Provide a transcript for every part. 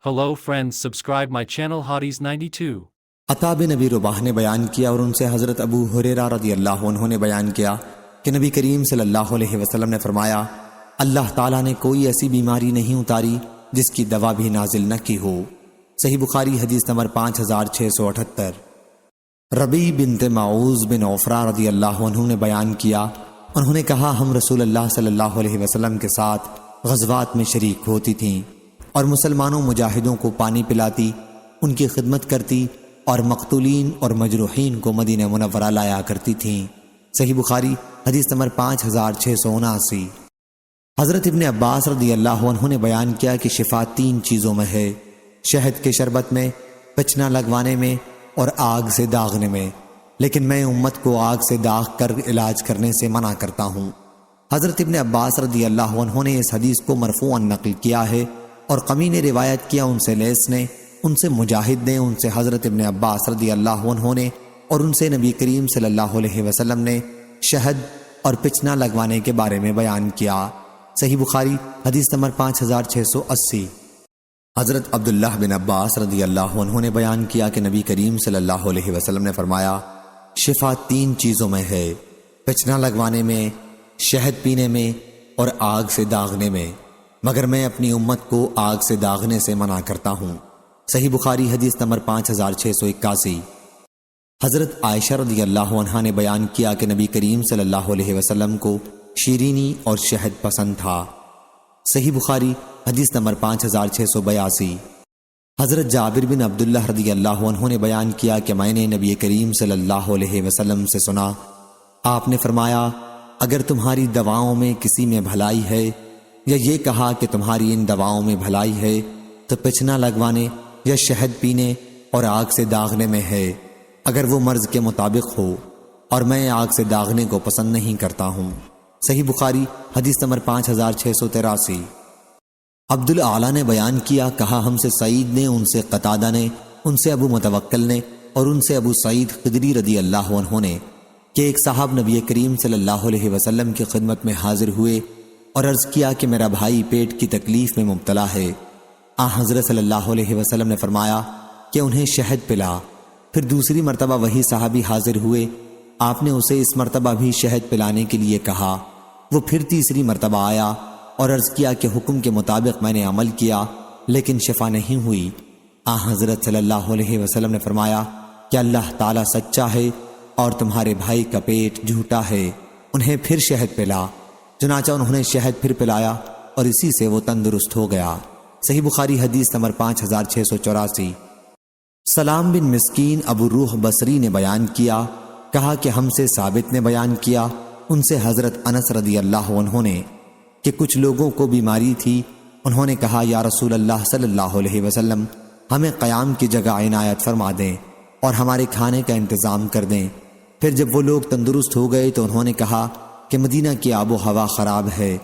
Hello friends, subscribe my channel Hotties 92. عطا بن نبی رباح نے بیان کیا اور ان سے حضرت ابو ہریرہ رضی اللہ عنہ نے بیان کیا کہ نبی کریم صلی اللہ علیہ وسلم نے فرمایا، اللہ تعالیٰ نے کوئی ایسی بیماری نہیں اتاری جس کی دوا بھی نازل نہ کی ہو۔ صحیح بخاری حدیث نمبر 5678۔ ربیع بنت معوذ بن عفرہ رضی اللہ عنہ نے بیان کیا، انہوں نے کہا ہم رسول اللہ صلی اللہ علیہ وسلم کے ساتھ غزوات میں شریک ہوتی تھیں اور مسلمانوں مجاہدوں کو پانی پلاتی، ان کی خدمت کرتی اور مقتولین اور مجروحین کو مدینہ منورہ لایا کرتی تھیں۔ صحیح بخاری حدیث نمبر 5679۔ حضرت ابن عباس رضی اللہ عنہ نے بیان کیا کہ شفا 3 چیزوں میں ہے، شہد کے شربت میں، پچنا لگوانے میں اور آگ سے داغنے میں، لیکن میں امت کو آگ سے داغ کر علاج کرنے سے منع کرتا ہوں۔ حضرت ابن عباس رضی اللہ عنہ نے اس حدیث کو مرفوعاً نقل کیا ہے اور قمی نے روایت کیا ان سے لیث نے، ان سے مجاہد نے، ان سے حضرت ابن عباس رضی اللہ عنہ نے اور ان سے نبی کریم صلی اللہ علیہ وسلم نے شہد اور پچنا لگوانے کے بارے میں بیان کیا۔ صحیح بخاری حدیث نمبر 5680۔ حضرت عبداللہ بن عباس رضی اللہ عنہ نے بیان کیا کہ نبی کریم صلی اللہ علیہ وسلم نے فرمایا، شفا 3 چیزوں میں ہے، پچنا لگوانے میں، شہد پینے میں اور آگ سے داغنے میں، مگر میں اپنی امت کو آگ سے داغنے سے منع کرتا ہوں۔ صحیح بخاری حدیث نمبر 5681۔ حضرت عائشہ رضی اللہ عنہا نے بیان کیا کہ نبی کریم صلی اللہ علیہ وسلم کو شیرینی اور شہد پسند تھا۔ صحیح بخاری حدیث نمبر 5682۔ حضرت جابر بن عبداللہ رضی اللہ عنہ نے بیان کیا کہ میں نے نبی کریم صلی اللہ علیہ وسلم سے سنا، آپ نے فرمایا، اگر تمہاری دواؤں میں کسی میں بھلائی ہے، یا یہ کہا کہ تمہاری ان دواؤں میں بھلائی ہے، تو پچنا لگوانے یا شہد پینے اور آگ سے داغنے میں ہے، اگر وہ مرض کے مطابق ہو، اور میں آگ سے داغنے کو پسند نہیں کرتا ہوں۔ صحیح بخاری حدیث نمبر 5683۔ عبدالعالی نے بیان کیا، کہا ہم سے سعید نے، ان سے قتادہ نے، ان سے ابو متوکل نے اور ان سے ابو سعید خدری رضی اللہ عنہ نے کہ ایک صاحب نبی کریم صلی اللہ علیہ وسلم کی خدمت میں حاضر ہوئے اور عرض کیا کہ میرا بھائی پیٹ کی تکلیف میں مبتلا ہے۔ حضرت صلی اللہ علیہ وسلم نے فرمایا کہ انہیں شہد پلا۔ پھر دوسری مرتبہ وہی صحابی حاضر ہوئے، آپ نے اسے اس مرتبہ بھی شہد پلانے کے لیے کہا۔ وہ پھر تیسری مرتبہ آیا اور عرض کیا کہ حکم کے مطابق میں نے عمل کیا لیکن شفا نہیں ہوئی۔ حضرت صلی اللہ علیہ وسلم نے فرمایا کہ اللہ تعالیٰ سچا ہے اور تمہارے بھائی کا پیٹ جھوٹا ہے، انہیں پھر شہد پلا۔ چنانچہ انہوں نے شہد پھر پلایا اور اسی سے وہ تندرست ہو گیا۔ صحیح بخاری حدیث نمبر 5684۔ سلام بن مسکین ابو روح بصری نے بیان کیا، کہا کہ ہم سے ثابت نے بیان کیا، ان سے حضرت انس رضی اللہ عنہ نے کہ کچھ لوگوں کو بیماری تھی، انہوں نے کہا یا رسول اللہ صلی اللہ علیہ وسلم، ہمیں قیام کی جگہ عنایت فرما دیں اور ہمارے کھانے کا انتظام کر دیں۔ پھر جب وہ لوگ تندرست ہو گئے تو انہوں نے کہا کہ مدینہ کی آب و ہوا خراب ہے،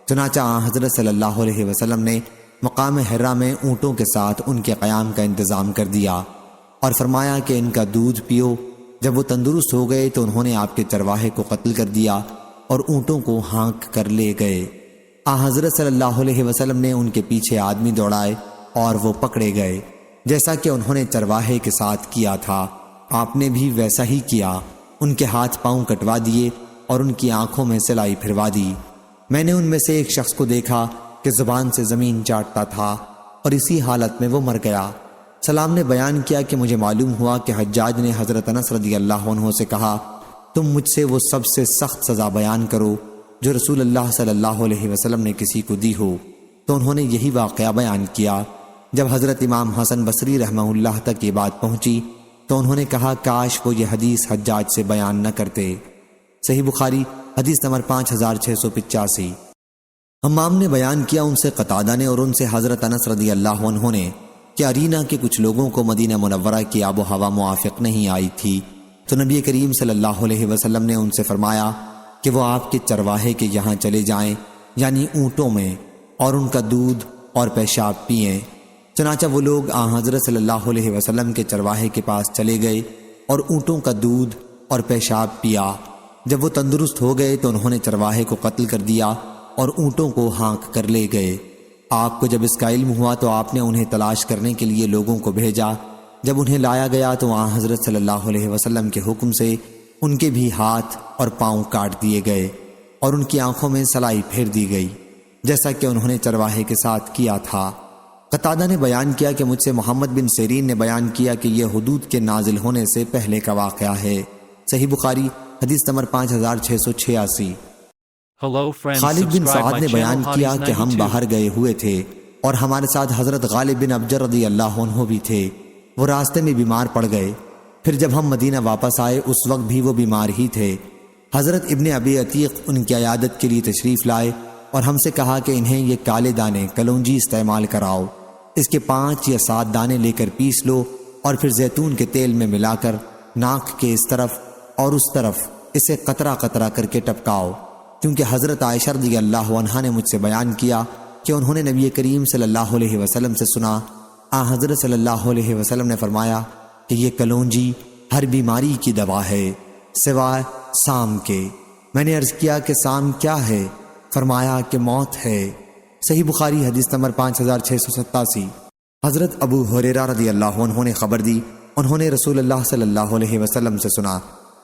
چنانچہ حضرت صلی اللہ علیہ وسلم نے مقام حرا میں اونٹوں کے ساتھ ان کے قیام کا انتظام کر دیا اور فرمایا کہ ان کا دودھ پیو۔ جب وہ تندرست ہو گئے تو انہوں نے آپ کے چرواہے کو قتل کر دیا اور اونٹوں کو ہانک کر لے گئے۔ حضرت صلی اللہ علیہ وسلم نے ان کے پیچھے آدمی دوڑائے اور وہ پکڑے گئے، جیسا کہ انہوں نے چرواہے کے ساتھ کیا تھا، آپ نے بھی ویسا ہی کیا، ان کے ہاتھ پاؤں کٹوا دیے اور ان کی آنکھوں میں سلائی پھروا دی۔ میں نے ان میں سے ایک شخص کو دیکھا کہ زبان سے زمین چاٹتا تھا اور اسی حالت میں وہ مر گیا۔ سلام نے بیان کیا کہ مجھے معلوم ہوا کہ حجاج نے حضرت انس رضی اللہ عنہ سے کہا، تم مجھ سے وہ سب سے سخت سزا بیان کرو جو رسول اللہ صلی اللہ علیہ وسلم نے کسی کو دی ہو، تو انہوں نے یہی واقعہ بیان کیا۔ جب حضرت امام حسن بصری رحمہ اللہ تک یہ بات پہنچی تو انہوں نے کہا کاش وہ یہ حدیث حجاج سے بیان نہ کرتے۔ صحیح بخاری حدیث نمبر 5685۔ حمام نے بیان کیا، ان سے قتادہ نے اور ان سے حضرت انس رضی اللہ عنہ نے کہ ارینا کے کچھ لوگوں کو مدینہ منورہ کی آب و ہوا موافق نہیں آئی تھی، تو نبی کریم صلی اللہ علیہ وسلم نے ان سے فرمایا کہ وہ آپ کے چرواہے کے یہاں چلے جائیں، یعنی اونٹوں میں، اور ان کا دودھ اور پیشاب پئیں۔ چنانچہ وہ لوگ حضرت صلی اللہ علیہ وسلم کے چرواہے کے پاس چلے گئے اور اونٹوں کا دودھ اور پیشاب پیا۔ جب وہ تندرست ہو گئے تو انہوں نے چرواہے کو قتل کر دیا اور اونٹوں کو ہانک کر لے گئے۔ آپ کو جب اس کا علم ہوا تو آپ نے انہیں تلاش کرنے کے لیے لوگوں کو بھیجا۔ جب انہیں لایا گیا تو وہاں حضرت صلی اللہ علیہ وسلم کے حکم سے ان کے بھی ہاتھ اور پاؤں کاٹ دیے گئے اور ان کی آنکھوں میں سلائی پھیر دی گئی، جیسا کہ انہوں نے چرواہے کے ساتھ کیا تھا۔ قتادہ نے بیان کیا کہ مجھ سے محمد بن سیرین نے بیان کیا کہ یہ حدود کے نازل ہونے سے پہلے کا واقعہ ہے۔ صحیح بخاری حدیث نمبر 5686۔ Hello friends, Khalid bin subscribe Saad my نے بیان channel کیا کہ ہم Hotties92. باہر گئے ہوئے تھے اور ہمارے ساتھ حضرت غالب بن ابجر رضی اللہ عنہ بھی تھے۔ وہ راستے میں بیمار پڑ گئے۔ پھر جب ہم مدینہ واپس آئے اس وقت بھی وہ بیمار ہی تھے۔ حضرت ابن ابی عتیق ان کی عیادت کے لیے تشریف لائے اور ہم سے کہا کہ انہیں یہ کالے دانے کلونجی استعمال کراؤ، اس کے 5 یا 7 دانے لے کر پیس لو اور پھر زیتون کے تیل میں ملا کر ناک کے اس طرف اور اس طرف اسے قطرہ قطرہ کر کے ٹپکاؤ، کیونکہ حضرت عائشہ رضی اللہ عنہا نے مجھ سے بیان کیا کہ انہوں نے نبی کریم صلی اللہ علیہ وسلم سے سنا، حضرت صلی اللہ علیہ وسلم نے فرمایا کہ یہ کلونجی ہر بیماری کی دوا ہے سوائے سام کے۔ میں نے عرض کیا کہ سام کیا ہے؟ فرمایا کہ موت ہے۔ صحیح بخاری حدیث نمبر 5687۔ حضرت ابو ہریرہ رضی اللہ عنہ نے خبر دی، انہوں نے رسول اللہ صلی اللہ علیہ وسلم سے سنا،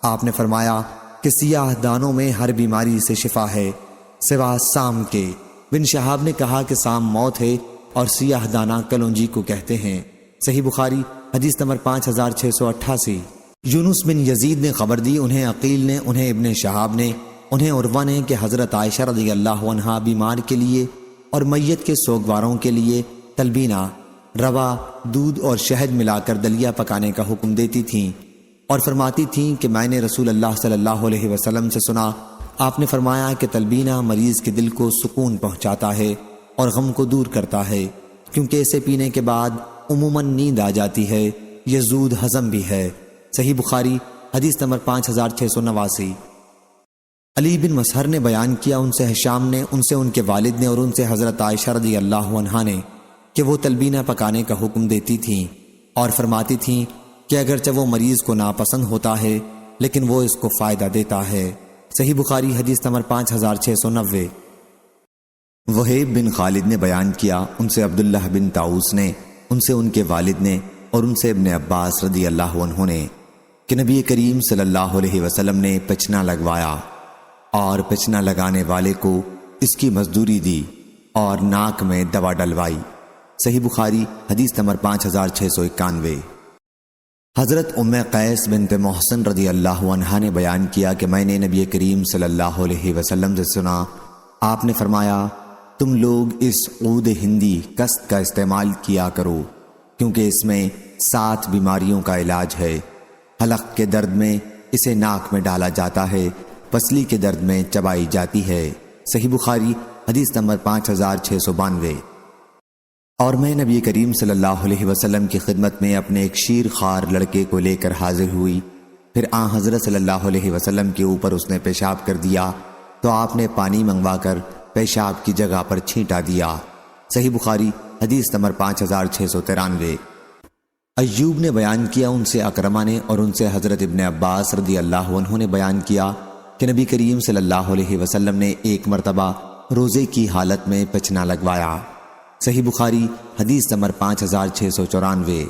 آپ نے فرمایا کہ سیاہ دانوں میں ہر بیماری سے شفا ہے سوائے سام کے۔ بن شہاب نے کہا کہ سام موت ہے اور سیاہ دانہ کلونجی کو کہتے ہیں۔ صحیح بخاری حدیث نمبر 5688۔ یونس بن یزید نے خبر دی، انہیں عقیل نے، انہیں ابن شہاب نے، انہیں عروہ نے کہ حضرت عائشہ رضی اللہ عنہا بیمار کے لیے اور میت کے سوگواروں کے لیے تلبینہ، روا، دودھ اور شہد ملا کر دلیا پکانے کا حکم دیتی تھیں اور فرماتی تھیں کہ میں نے رسول اللہ صلی اللہ علیہ وسلم سے سنا، آپ نے فرمایا کہ تلبینہ مریض کے دل کو سکون پہنچاتا ہے اور غم کو دور کرتا ہے، کیونکہ اسے پینے کے بعد عموماً نیند آ جاتی ہے، یہ زود ہضم بھی ہے۔ صحیح بخاری حدیث نمبر 5689۔ علی بن مسہر نے بیان کیا، ان سے ہشام نے، ان سے ان کے والد نے اور ان سے حضرت عائشہ رضی اللہ عنہا نے کہ وہ تلبینہ پکانے کا حکم دیتی تھیں اور فرماتی تھیں کہ اگرچہ وہ مریض کو ناپسند ہوتا ہے لیکن وہ اس کو فائدہ دیتا ہے۔ صحیح بخاری حدیث نمبر 5690۔ وہیب بن خالد نے بیان کیا، ان سے عبداللہ بن طاؤس نے، ان سے ان کے والد نے اور ان سے ابن عباس رضی اللہ عنہ نے کہ نبی کریم صلی اللہ علیہ وسلم نے پچنا لگوایا اور پچنا لگانے والے کو اس کی مزدوری دی اور ناک میں دوا ڈلوائی۔ صحیح بخاری حدیث نمبر 5691۔ حضرت ام قیس بنت محسن رضی اللہ عنہا نے بیان کیا کہ میں نے نبی کریم صلی اللہ علیہ وسلم سے سنا، آپ نے فرمایا تم لوگ اس عود ہندی کست کا استعمال کیا کرو، کیونکہ اس میں 7 بیماریوں کا علاج ہے۔ حلق کے درد میں اسے ناک میں ڈالا جاتا ہے، پسلی کے درد میں چبائی جاتی ہے۔ صحیح بخاری حدیث نمبر 5692۔ اور میں نبی کریم صلی اللہ علیہ وسلم کی خدمت میں اپنے ایک شیر خوار لڑکے کو لے کر حاضر ہوئی، پھر حضرت صلی اللہ علیہ وسلم کے اوپر اس نے پیشاب کر دیا تو آپ نے پانی منگوا کر پیشاب کی جگہ پر چھینٹا دیا۔ صحیح بخاری حدیث نمبر 5693۔ ایوب نے بیان کیا، ان سے اکرمہ نے اور ان سے حضرت ابن عباس رضی اللہ عنہ نے بیان کیا کہ نبی کریم صلی اللہ علیہ وسلم نے ایک مرتبہ روزے کی حالت میں پچنا لگوایا۔ صحیح بخاری حدیث نمبر 5694۔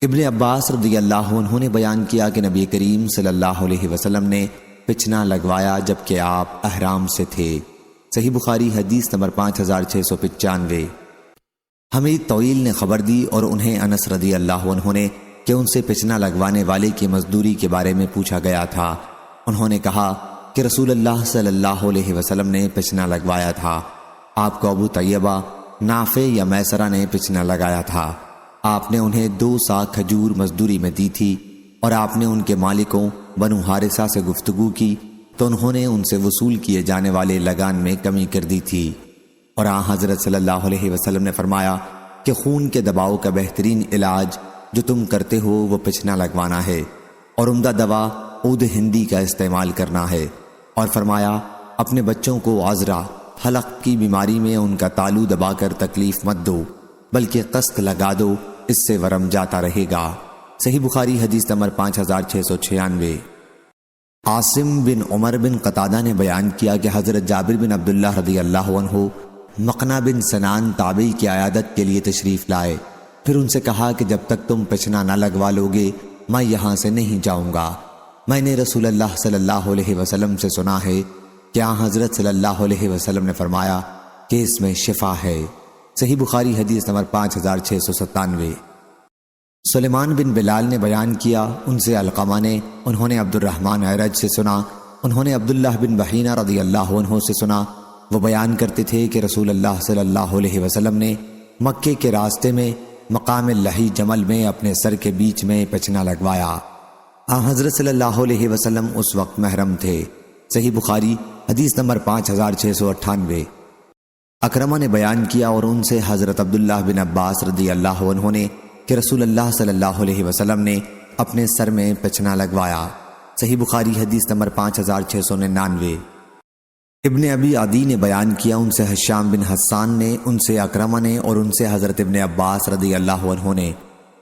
ابن عباس رضی اللہ عنہ نے بیان کیا کہ نبی کریم صلی اللہ علیہ وسلم نے پچنا لگوایا جبکہ آپ احرام سے تھے۔ صحیح بخاری حدیث نمبر 5695۔ حمید طویل نے خبر دی اور انہیں انس رضی اللہ عنہ نے کہ ان سے پچنا لگوانے والے کی مزدوری کے بارے میں پوچھا گیا تھا۔ انہوں نے کہا کہ رسول اللہ صلی اللہ علیہ وسلم نے پچنا لگوایا تھا، آپ کو ابو طیبہ، نافع یا میسرہ نے پچنا لگایا تھا، آپ نے انہیں 2 سا کھجور مزدوری میں دی تھی اور آپ نے ان کے مالکوں بنو حارثہ سے گفتگو کی تو انہوں نے ان سے وصول کیے جانے والے لگان میں کمی کر دی تھی، اور حضرت صلی اللہ علیہ وسلم نے فرمایا کہ خون کے دباؤ کا بہترین علاج جو تم کرتے ہو وہ پچنا لگوانا ہے اور عمدہ دوا عود ہندی کا استعمال کرنا ہے، اور فرمایا اپنے بچوں کو عذرا حلق کی بیماری میں ان کا تالو دبا کر تکلیف مت دو بلکہ قسط لگا دو، اس سے ورم جاتا رہے گا۔ صحیح بخاری حدیث نمبر 5696۔ عاصم بن عمر بن قتادہ نے بیان کیا کہ حضرت جابر بن عبداللہ رضی اللہ عنہ مقنا بن سنان تابعی کی عیادت کے لیے تشریف لائے، پھر ان سے کہا کہ جب تک تم پچنا نہ لگوا لوگے میں یہاں سے نہیں جاؤں گا۔ میں نے رسول اللہ صلی اللہ علیہ وسلم سے سنا ہے کہ حضرت صلی اللہ علیہ وسلم نے فرمایا کہ اس میں شفا ہے۔ صحیح بخاری حدیث نمبر 5697۔ سلیمان بن بلال نے بیان کیا، ان سے علقمہ نے، انہوں نے عبد الرحمن اعرج سے سنا، انہوں نے عبداللہ بن بحینہ رضی اللہ عنہ سے سنا، وہ بیان کرتے تھے کہ رسول اللہ صلی اللہ علیہ وسلم نے مکے کے راستے میں مقام لہی جمل میں اپنے سر کے بیچ میں پچنا لگوایا۔ حضرت صلی اللہ علیہ وسلم اس وقت محرم تھے۔ صحیح بخاری حدیث نمبر 5698۔ اکرمہ نے بیان کیا اور ان سے حضرت عبداللہ بن عباس رضی اللہ عنہ نے کہ رسول اللہ صلی اللہ علیہ وسلم نے اپنے سر میں پچنا لگوایا۔ صحیح بخاری حدیث نمبر 5699۔ ابن ابی عدی نے بیان کیا، ان سے حشام بن حسان نے، ان سے اکرمہ نے اور ان سے حضرت ابن عباس رضی اللہ عنہ نے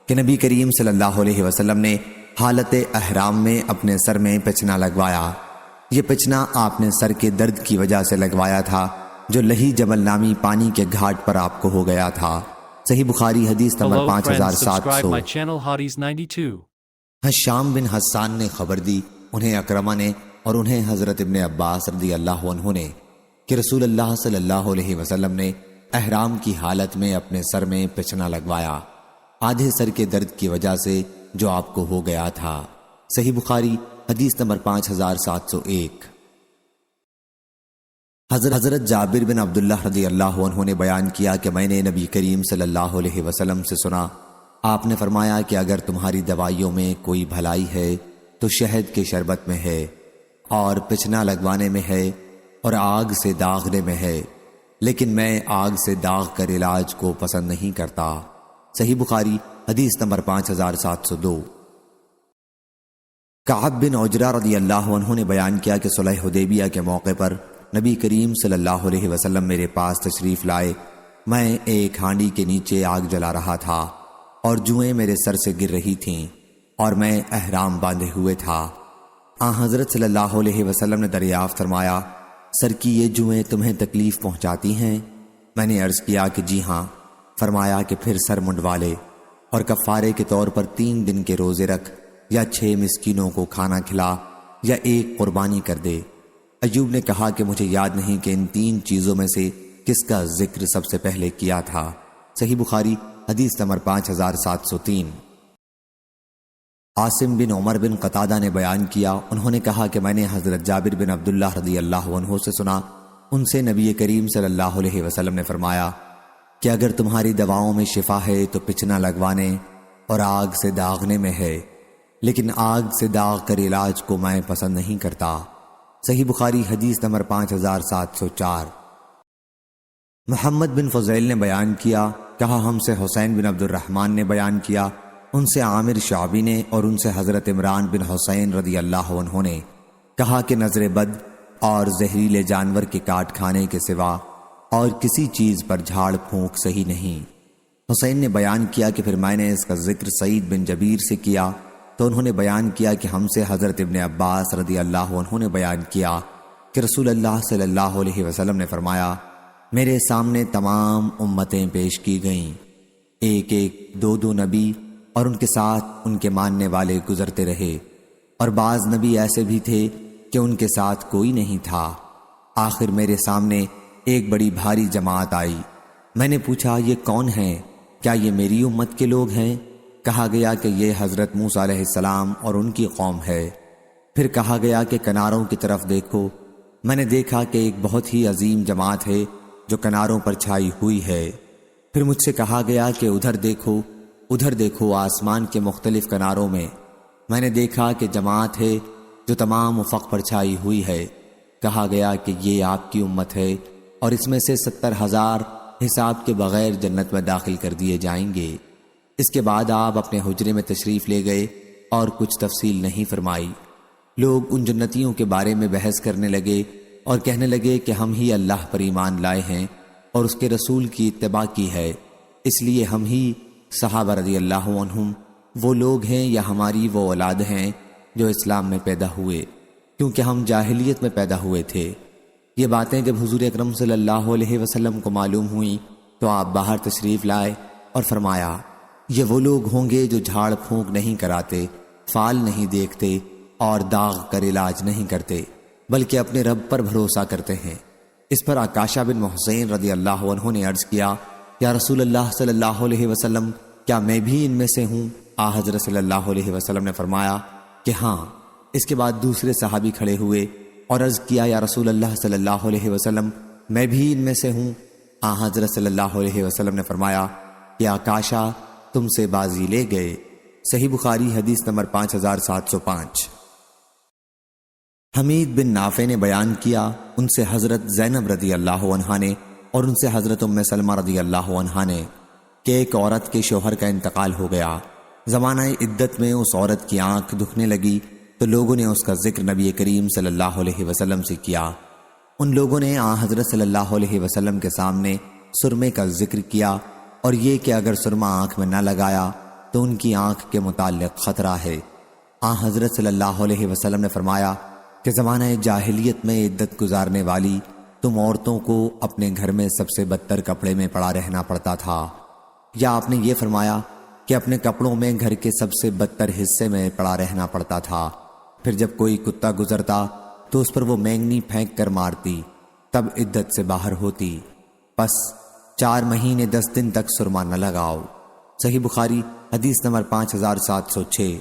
کہ نبی کریم صلی اللہ علیہ وسلم نے حالت احرام میں اپنے سر میں پچنا لگوایا۔ یہ پچنا آپ نے سر کے درد کی وجہ سے لگوایا تھا جو لہی جبل نامی پانی کے گھاٹ پر آپ کو ہو گیا تھا۔ صحیح بخاری حدیث number Hello friends, subscribe 5700۔ my channel Hotties 92. حشام بن حسان نے خبر دی، انہیں اکرمہ نے اور انہیں حضرت ابن عباس رضی اللہ عنہ نے کہ رسول اللہ صلی اللہ علیہ وسلم نے احرام کی حالت میں اپنے سر میں پچنا لگوایا، آدھے سر کے درد کی وجہ سے جو آپ کو ہو گیا تھا۔ صحیح بخاری حدیث نمبر 5701۔ حضرت جابر بن عبداللہ رضی اللہ عنہ نے بیان کیا کہ میں نے نبی کریم صلی اللہ علیہ وسلم سے سنا، آپ نے فرمایا کہ اگر تمہاری دوائیوں میں کوئی بھلائی ہے تو شہد کے شربت میں ہے، اور پچنا لگوانے میں ہے، اور آگ سے داغنے میں ہے، لیکن میں آگ سے داغ کر علاج کو پسند نہیں کرتا۔ صحیح بخاری حدیث نمبر 5702۔ کعب بن عجرہ رضی اللہ عنہ نے بیان کیا کہ صلح حدیبیہ کے موقع پر نبی کریم صلی اللہ علیہ وسلم میرے پاس تشریف لائے، میں ایک ہانڈی کے نیچے آگ جلا رہا تھا اور جوئیں میرے سر سے گر رہی تھیں اور میں احرام باندھے ہوئے تھا۔ حضرت صلی اللہ علیہ وسلم نے دریافت فرمایا، سر کی یہ جوئیں تمہیں تکلیف پہنچاتی ہیں؟ میں نے عرض کیا کہ جی ہاں۔ فرمایا کہ پھر سر منڈوا لے اور کفارے کے طور پر 3 دن کے روزے رکھ، یا 6 مسکینوں کو کھانا کھلا، یا ایک قربانی کر دے۔ ایوب نے کہا کہ مجھے یاد نہیں کہ ان 3 چیزوں میں سے کس کا ذکر سب سے پہلے کیا تھا۔ صحیح بخاری حدیث نمبر 5703۔ عاصم بن عمر بن قتادہ نے بیان کیا، انہوں نے کہا کہ میں نے حضرت جابر بن عبداللہ رضی اللہ عنہ سے سنا، ان سے نبی کریم صلی اللہ علیہ وسلم نے فرمایا کہ اگر تمہاری دواؤں میں شفا ہے تو پچنا لگوانے اور آگ سے داغنے میں ہے، لیکن آگ سے داغ کر علاج کو میں پسند نہیں کرتا۔ صحیح بخاری حدیث نمبر 5704۔ محمد بن فضیل نے بیان کیا، کہا ہم سے حسین بن عبد الرحمن نے بیان کیا، ان سے عامر شعبی نے اور ان سے حضرت عمران بن حسین رضی اللہ عنہ نے کہا کہ نظر بد اور زہریلے جانور کے کاٹ کھانے کے سوا اور کسی چیز پر جھاڑ پھونک صحیح نہیں۔ حسین نے بیان کیا کہ پھر میں نے اس کا ذکر سعید بن جبیر سے کیا تو انہوں نے بیان کیا کہ ہم سے حضرت ابن عباس رضی اللہ عنہ نے بیان کیا کہ رسول اللہ صلی اللہ علیہ وسلم نے فرمایا، میرے سامنے تمام امتیں پیش کی گئیں، ایک ایک 2 نبی اور ان کے ساتھ ان کے ماننے والے گزرتے رہے، اور بعض نبی ایسے بھی تھے کہ ان کے ساتھ کوئی نہیں تھا۔ آخر میرے سامنے ایک بڑی بھاری جماعت آئی، میں نے پوچھا یہ کون ہیں؟ کیا یہ میری امت کے لوگ ہیں؟ کہا گیا کہ یہ حضرت موسیٰ علیہ السلام اور ان کی قوم ہے۔ پھر کہا گیا کہ کناروں کی طرف دیکھو، میں نے دیکھا کہ ایک بہت ہی عظیم جماعت ہے جو کناروں پر چھائی ہوئی ہے۔ پھر مجھ سے کہا گیا کہ ادھر دیکھو آسمان کے مختلف کناروں میں نے دیکھا کہ جماعت ہے جو تمام افق پر چھائی ہوئی ہے۔ کہا گیا کہ یہ آپ کی امت ہے اور اس میں سے 70,000 حساب کے بغیر جنت میں داخل کر دیے جائیں گے۔ اس کے بعد آپ اپنے حجرے میں تشریف لے گئے اور کچھ تفصیل نہیں فرمائی۔ لوگ ان جنتیوں کے بارے میں بحث کرنے لگے اور کہنے لگے کہ ہم ہی اللہ پر ایمان لائے ہیں اور اس کے رسول کی اتباع کی ہے، اس لیے ہم ہی صحابہ رضی اللہ عنہم وہ لوگ ہیں یا ہماری وہ اولاد ہیں جو اسلام میں پیدا ہوئے، کیونکہ ہم جاہلیت میں پیدا ہوئے تھے۔ یہ باتیں جب حضور اکرم صلی اللہ علیہ وسلم کو معلوم ہوئیں تو آپ باہر تشریف لائے اور فرمایا، یہ وہ لوگ ہوں گے جو جھاڑ پھونک نہیں کراتے، فال نہیں دیکھتے اور داغ کر علاج نہیں کرتے، بلکہ اپنے رب پر بھروسہ کرتے ہیں۔ اس پر عکاشہ بن محسن رضی اللہ عنہ نے عرض کیا، یا رسول اللہ صلی اللہ علیہ وسلم، کیا میں بھی ان میں سے ہوں؟ حضرت صلی اللہ علیہ وسلم نے فرمایا کہ ہاں۔ اس کے بعد دوسرے صحابی کھڑے ہوئے اور عرض کیا، یا رسول اللہ صلی اللہ علیہ وسلم، میں بھی ان میں سے ہوں؟ حضرت صلی اللہ علیہ وسلم نے فرمایا کہ عکاشہ تم سے بازی لے گئے۔ صحیح بخاری حدیث نمبر 5705۔ حمید بن نافع نے بیان کیا، ان سے حضرت زینب رضی اللہ عنہا نے اور ان سے حضرت ام سلمہ رضی اللہ عنہا نے کہ ایک عورت کے شوہر کا انتقال ہو گیا۔ زمانہ عدت میں اس عورت کی آنکھ دکھنے لگی تو لوگوں نے اس کا ذکر نبی کریم صلی اللہ علیہ وسلم سے کیا۔ ان لوگوں نے حضرت صلی اللہ علیہ وسلم کے سامنے سرمے کا ذکر کیا اور یہ کہ اگر سرما آنکھ میں نہ لگایا تو ان کی آنکھ کے متعلق خطرہ ہے۔ حضرت صلی اللہ علیہ وسلم نے فرمایا کہ زمانہ جاہلیت میں عدت گزارنے والی تم عورتوں کو اپنے گھر میں سب سے بدتر کپڑے میں پڑا رہنا پڑتا تھا، یا آپ نے یہ فرمایا کہ اپنے کپڑوں میں گھر کے سب سے بدتر حصے میں پڑا رہنا پڑتا تھا، پھر جب کوئی کتا گزرتا تو اس پر وہ مینگنی پھینک کر مارتی، تب عدت سے باہر ہوتی، پس 4 مہینے 10 دن تک سرما نہ لگاؤ۔ صحیح بخاری حدیث نمبر 5706۔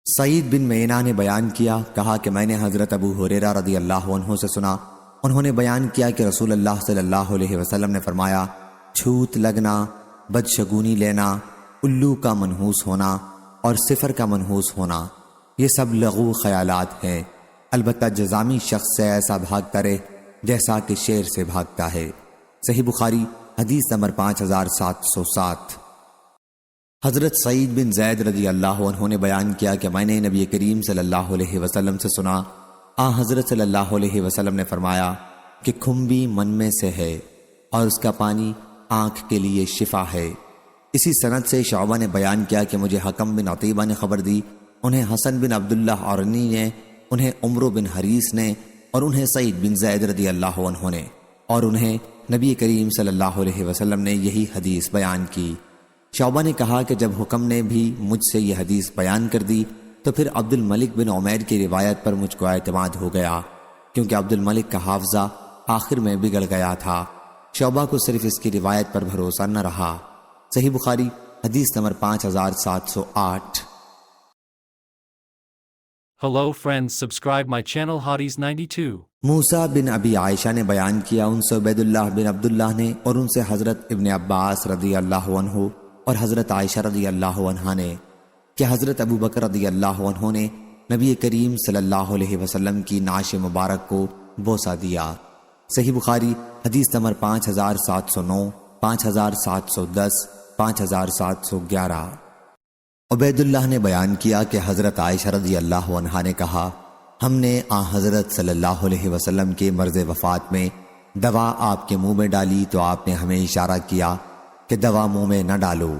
سعید بن مینا نے بیان کیا، کہا کہ میں نے حضرت ابو ہریرہ رضی اللہ عنہ سے سنا، انہوں نے بیان کیا کہ رسول اللہ صلی اللہ علیہ وسلم نے فرمایا، چھوت لگنا، بدشگونی لینا، الو کا منحوس ہونا اور صفر کا منحوس ہونا، یہ سب لغو خیالات ہیں، البتہ جزامی شخص سے ایسا بھاگتا رہے جیسا کہ شیر سے بھاگتا ہے۔ صحیح بخاری حدیث نمبر 5707۔ حضرت سعید بن زید رضی اللہ عنہ نے بیان کیا کہ میں نے نبی کریم صلی اللہ علیہ وسلم سے سنا، حضرت صلی اللہ علیہ وسلم نے فرمایا کہ کھمبی من میں سے ہے اور اس کا پانی آنکھ کے لیے شفا ہے۔ اسی سند سے شعبہ نے بیان کیا کہ مجھے حکم بن عطیبہ نے خبر دی، انہیں حسن بن عبداللہ عرنی نے، انہیں عمرو بن حریث نے اور انہیں سعید بن زید رضی اللہ عنہ نے، اور انہیں نبی کریم صلی اللہ علیہ وسلم نے یہی حدیث بیان کی۔ شعبہ نے کہا کہ جب حکم نے بھی مجھ سے یہ حدیث بیان کر دی تو پھر عبد الملک بن عمیر کی روایت پر مجھ کو اعتماد ہو گیا، کیونکہ عبد الملک کا حافظہ آخر میں بگڑ گیا تھا۔ شعبہ کو صرف اس کی روایت پر بھروسہ نہ رہا۔ صحیح بخاری حدیث number 5708۔ Hello friends, subscribe my channel Hotties 92. موسیٰ بن ابی عائشہ نے بیان کیا، ان سے عبید اللہ بن عبداللہ نے اور ان سے حضرت ابن عباس رضی اللہ عنہ اور حضرت عائشہ رضی اللہ عنہ نے کہ حضرت ابو بکر رضی اللہ عنہ نے نبی کریم صلی اللہ علیہ وسلم کی نعش مبارک کو بوسہ دیا۔ صحیح بخاری حدیث نمبر 5709، 5710، 5711۔ عبید اللہ نے بیان کیا کہ حضرت عائشہ رضی اللہ عنہا نے کہا، ہم نے حضرت صلی اللہ علیہ وسلم کے مرض وفات میں دوا آپ کے منہ میں ڈالی تو آپ نے ہمیں اشارہ کیا کہ دوا منہ میں نہ ڈالو۔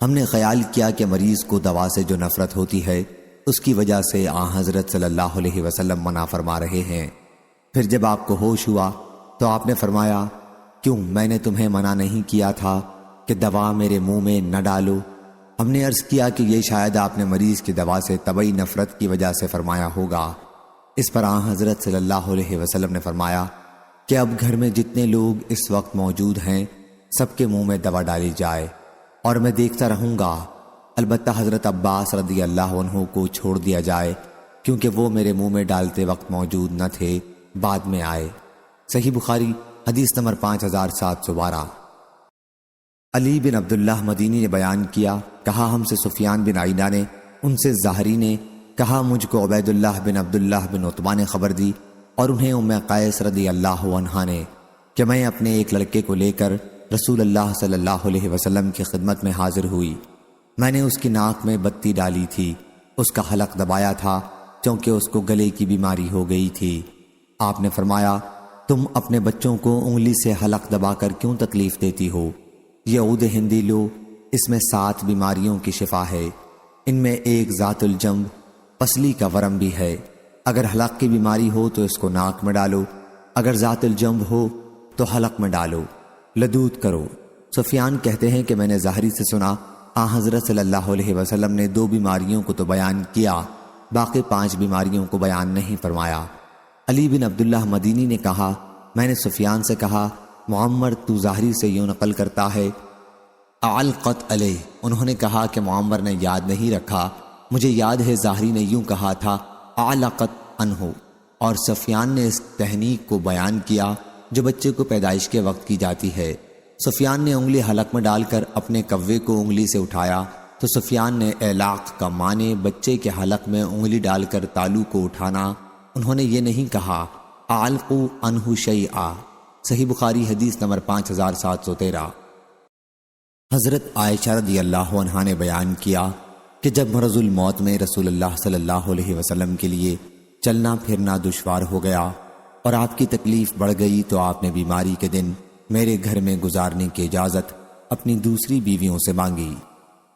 ہم نے خیال کیا کہ مریض کو دوا سے جو نفرت ہوتی ہے اس کی وجہ سے حضرت صلی اللہ علیہ وسلم منع فرما رہے ہیں۔ پھر جب آپ کو ہوش ہوا تو آپ نے فرمایا، کیوں میں نے تمہیں منع نہیں کیا تھا کہ دوا میرے منہ میں نہ ڈالو؟ ہم نے عرض کیا کہ یہ شاید آپ نے مریض کی دوا سے طبعی نفرت کی وجہ سے فرمایا ہوگا۔ اس پر حضرت صلی اللہ علیہ وسلم نے فرمایا کہ اب گھر میں جتنے لوگ اس وقت موجود ہیں سب کے منہ میں دوا ڈالی جائے اور میں دیکھتا رہوں گا، البتہ حضرت عباس رضی اللہ عنہ کو چھوڑ دیا جائے کیونکہ وہ میرے منہ میں ڈالتے وقت موجود نہ تھے، بعد میں آئے۔ صحیح بخاری حدیث نمبر 5712۔ علی بن عبداللہ مدینی نے بیان کیا، کہا ہم سے سفیان بن عیینہ نے، ان سے زہری نے، کہا مجھ کو عبید اللہ بن عبداللہ بن عتبہ نے خبر دی اور انہیں ام قیس رضی اللہ عنہا نے کہ میں اپنے ایک لڑکے کو لے کر رسول اللہ صلی اللہ علیہ وسلم کی خدمت میں حاضر ہوئی۔ میں نے اس کی ناک میں بتی ڈالی تھی، اس کا حلق دبایا تھا کیونکہ اس کو گلے کی بیماری ہو گئی تھی۔ آپ نے فرمایا، تم اپنے بچوں کو انگلی سے حلق دبا کر کیوں تکلیف دیتی ہو؟ یہ عود ہندی لو، اس میں 7 بیماریوں کی شفا ہے، ان میں ایک ذات الجنب پسلی کا ورم بھی ہے۔ اگر حلق کی بیماری ہو تو اس کو ناک میں ڈالو، اگر ذات الجنب ہو تو حلق میں ڈالو، لدود کرو۔ سفیان کہتے ہیں کہ میں نے ظاہری سے سنا حضرت صلی اللہ علیہ وسلم نے 2 بیماریوں کو تو بیان کیا، باقی 5 بیماریوں کو بیان نہیں فرمایا۔ علی بن عبداللہ مدینی نے کہا، میں نے سفیان سے کہا، معمر تو ظاہری سے یوں نقل کرتا ہے علقت علیہ۔ انہوں نے کہا کہ معمر نے یاد نہیں رکھا، مجھے یاد ہے ظاہری نے یوں کہا تھا علقت عنہ، اور سفیان نے اس تحنیک کو بیان کیا جو بچے کو پیدائش کے وقت کی جاتی ہے۔ سفیان نے انگلی حلق میں ڈال کر اپنے کوے کو انگلی سے اٹھایا تو سفیان نے اعلاق کا معنی بچے کے حلق میں انگلی ڈال کر تالو کو اٹھانا، انہوں نے یہ نہیں کہا اعلقوا عنہ شیئا۔ صحیح بخاری حدیث نمبر 5713۔ حضرت عائشہ رضی اللہ عنہا نے بیان کیا کہ جب مرض الموت میں رسول اللہ صلی اللہ علیہ وسلم کے لیے چلنا پھرنا دشوار ہو گیا اور آپ کی تکلیف بڑھ گئی تو آپ نے بیماری کے دن میرے گھر میں گزارنے کی اجازت اپنی دوسری بیویوں سے مانگی۔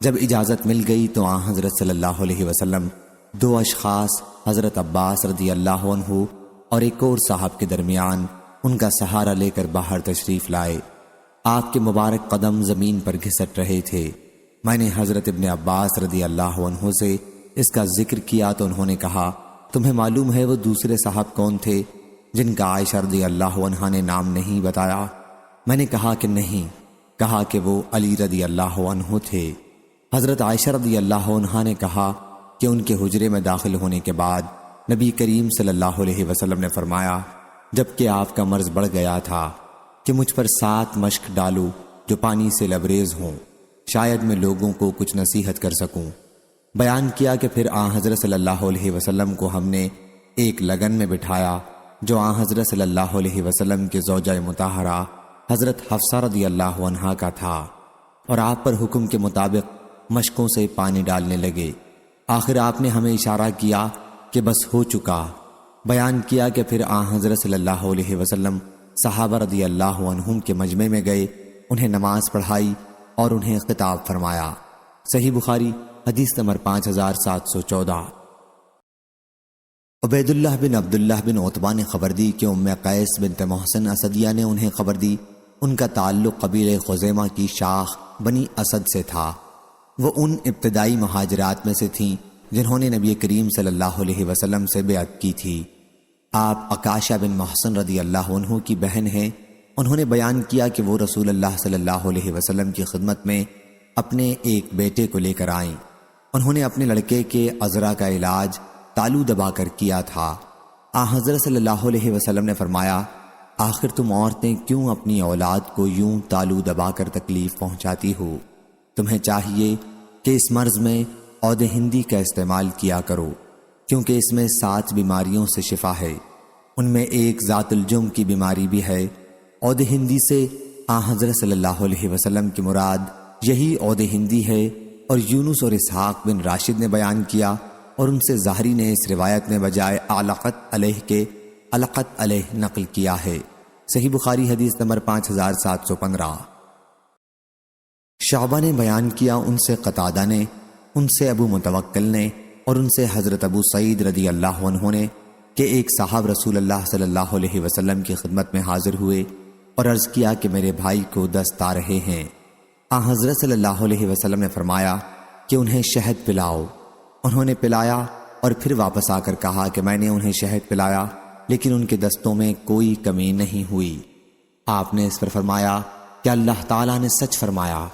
جب اجازت مل گئی تو حضرت صلی اللہ علیہ وسلم 2 اشخاص حضرت عباس رضی اللہ عنہ اور ایک اور صاحب کے درمیان ان کا سہارا لے کر باہر تشریف لائے۔ آپ کے مبارک قدم زمین پر گھسٹ رہے تھے۔ میں نے حضرت ابن عباس رضی اللہ عنہ سے اس کا ذکر کیا تو انہوں نے کہا، تمہیں معلوم ہے وہ دوسرے صاحب کون تھے جن کا عائشہ رضی اللہ عنہا نے نام نہیں بتایا؟ میں نے کہا کہ نہیں، کہا کہ وہ علی رضی اللہ عنہ تھے۔ حضرت عائشہ رضی اللہ عنہا نے کہا کہ ان کے حجرے میں داخل ہونے کے بعد نبی کریم صلی اللہ علیہ وسلم نے فرمایا، جبکہ آپ کا مرض بڑھ گیا تھا، کہ مجھ پر 7 مشک ڈالو جو پانی سے لبریز ہوں، شاید میں لوگوں کو کچھ نصیحت کر سکوں۔ بیان کیا کہ پھر حضرت صلی اللہ علیہ وسلم کو ہم نے ایک لگن میں بٹھایا جو حضرت صلی اللہ علیہ وسلم کے زوجہ مطہرہ حضرت حفصہ رضی اللہ عنہا کا تھا، اور آپ پر حکم کے مطابق مشکوں سے پانی ڈالنے لگے۔ آخر آپ نے ہمیں اشارہ کیا کہ بس ہو چکا۔ بیان کیا کہ پھر حضرت صلی اللہ علیہ وسلم صحابہ رضی اللہ عنہم کے مجمع میں گئے، انہیں نماز پڑھائی اور انہیں خطاب فرمایا۔ صحیح بخاری حدیث نمبر 5714۔ عبید اللہ بن عبداللہ بن عتبہ نے خبر دی کہ ام قیس بنت محسن اسدیہ نے انہیں خبر دی، ان کا تعلق قبیلہ خزیمہ کی شاخ بنی اسد سے تھا۔ وہ ان ابتدائی مہاجرات میں سے تھیں جنہوں نے نبی کریم صلی اللہ علیہ وسلم سے بیعت کی تھی۔ آپ عکاشہ بن محسن رضی اللہ عنہ کی بہن ہیں۔ انہوں نے بیان کیا کہ وہ رسول اللہ صلی اللہ علیہ وسلم کی خدمت میں اپنے ایک بیٹے کو لے کر آئیں۔ انہوں نے اپنے لڑکے کے عذرا کا علاج تالو دبا کر کیا تھا۔ حضرت صلی اللہ علیہ وسلم نے فرمایا، آخر تم عورتیں کیوں اپنی اولاد کو یوں تالو دبا کر تکلیف پہنچاتی ہو؟ تمہیں چاہیے کہ اس مرض میں عود ہندی کا استعمال کیا کرو، کیونکہ اس میں 7 بیماریوں سے شفا ہے، ان میں ایک ذات الجم کی بیماری بھی ہے۔ عود ہندی سے حضرت صلی اللہ علیہ وسلم کی مراد یہی عود ہندی ہے، اور یونس اور اسحاق بن راشد نے بیان کیا، اور ان سے ظاہری نے اس روایت میں بجائے علقت علیہ کے علقت علیہ نقل کیا ہے۔ صحیح بخاری حدیث نمبر 5715۔ شعبہ نے بیان کیا، ان سے قتادہ نے، ان سے ابو متوکل نے، اور ان سے حضرت ابو سعید رضی اللہ عنہ نے کہ ایک صاحب رسول اللہ صلی اللہ علیہ وسلم کی خدمت میں حاضر ہوئے اور عرض کیا کہ میرے بھائی کو دست آ رہے ہیں۔ حضرت صلی اللہ علیہ وسلم نے فرمایا کہ انہیں شہد پلاؤ۔ انہوں نے پلایا اور پھر واپس آ کر کہا کہ میں نے انہیں شہد پلایا لیکن ان کے دستوں میں کوئی کمی نہیں ہوئی۔ آپ نے اس پر فرمایا کہ اللہ تعالیٰ نے سچ فرمایا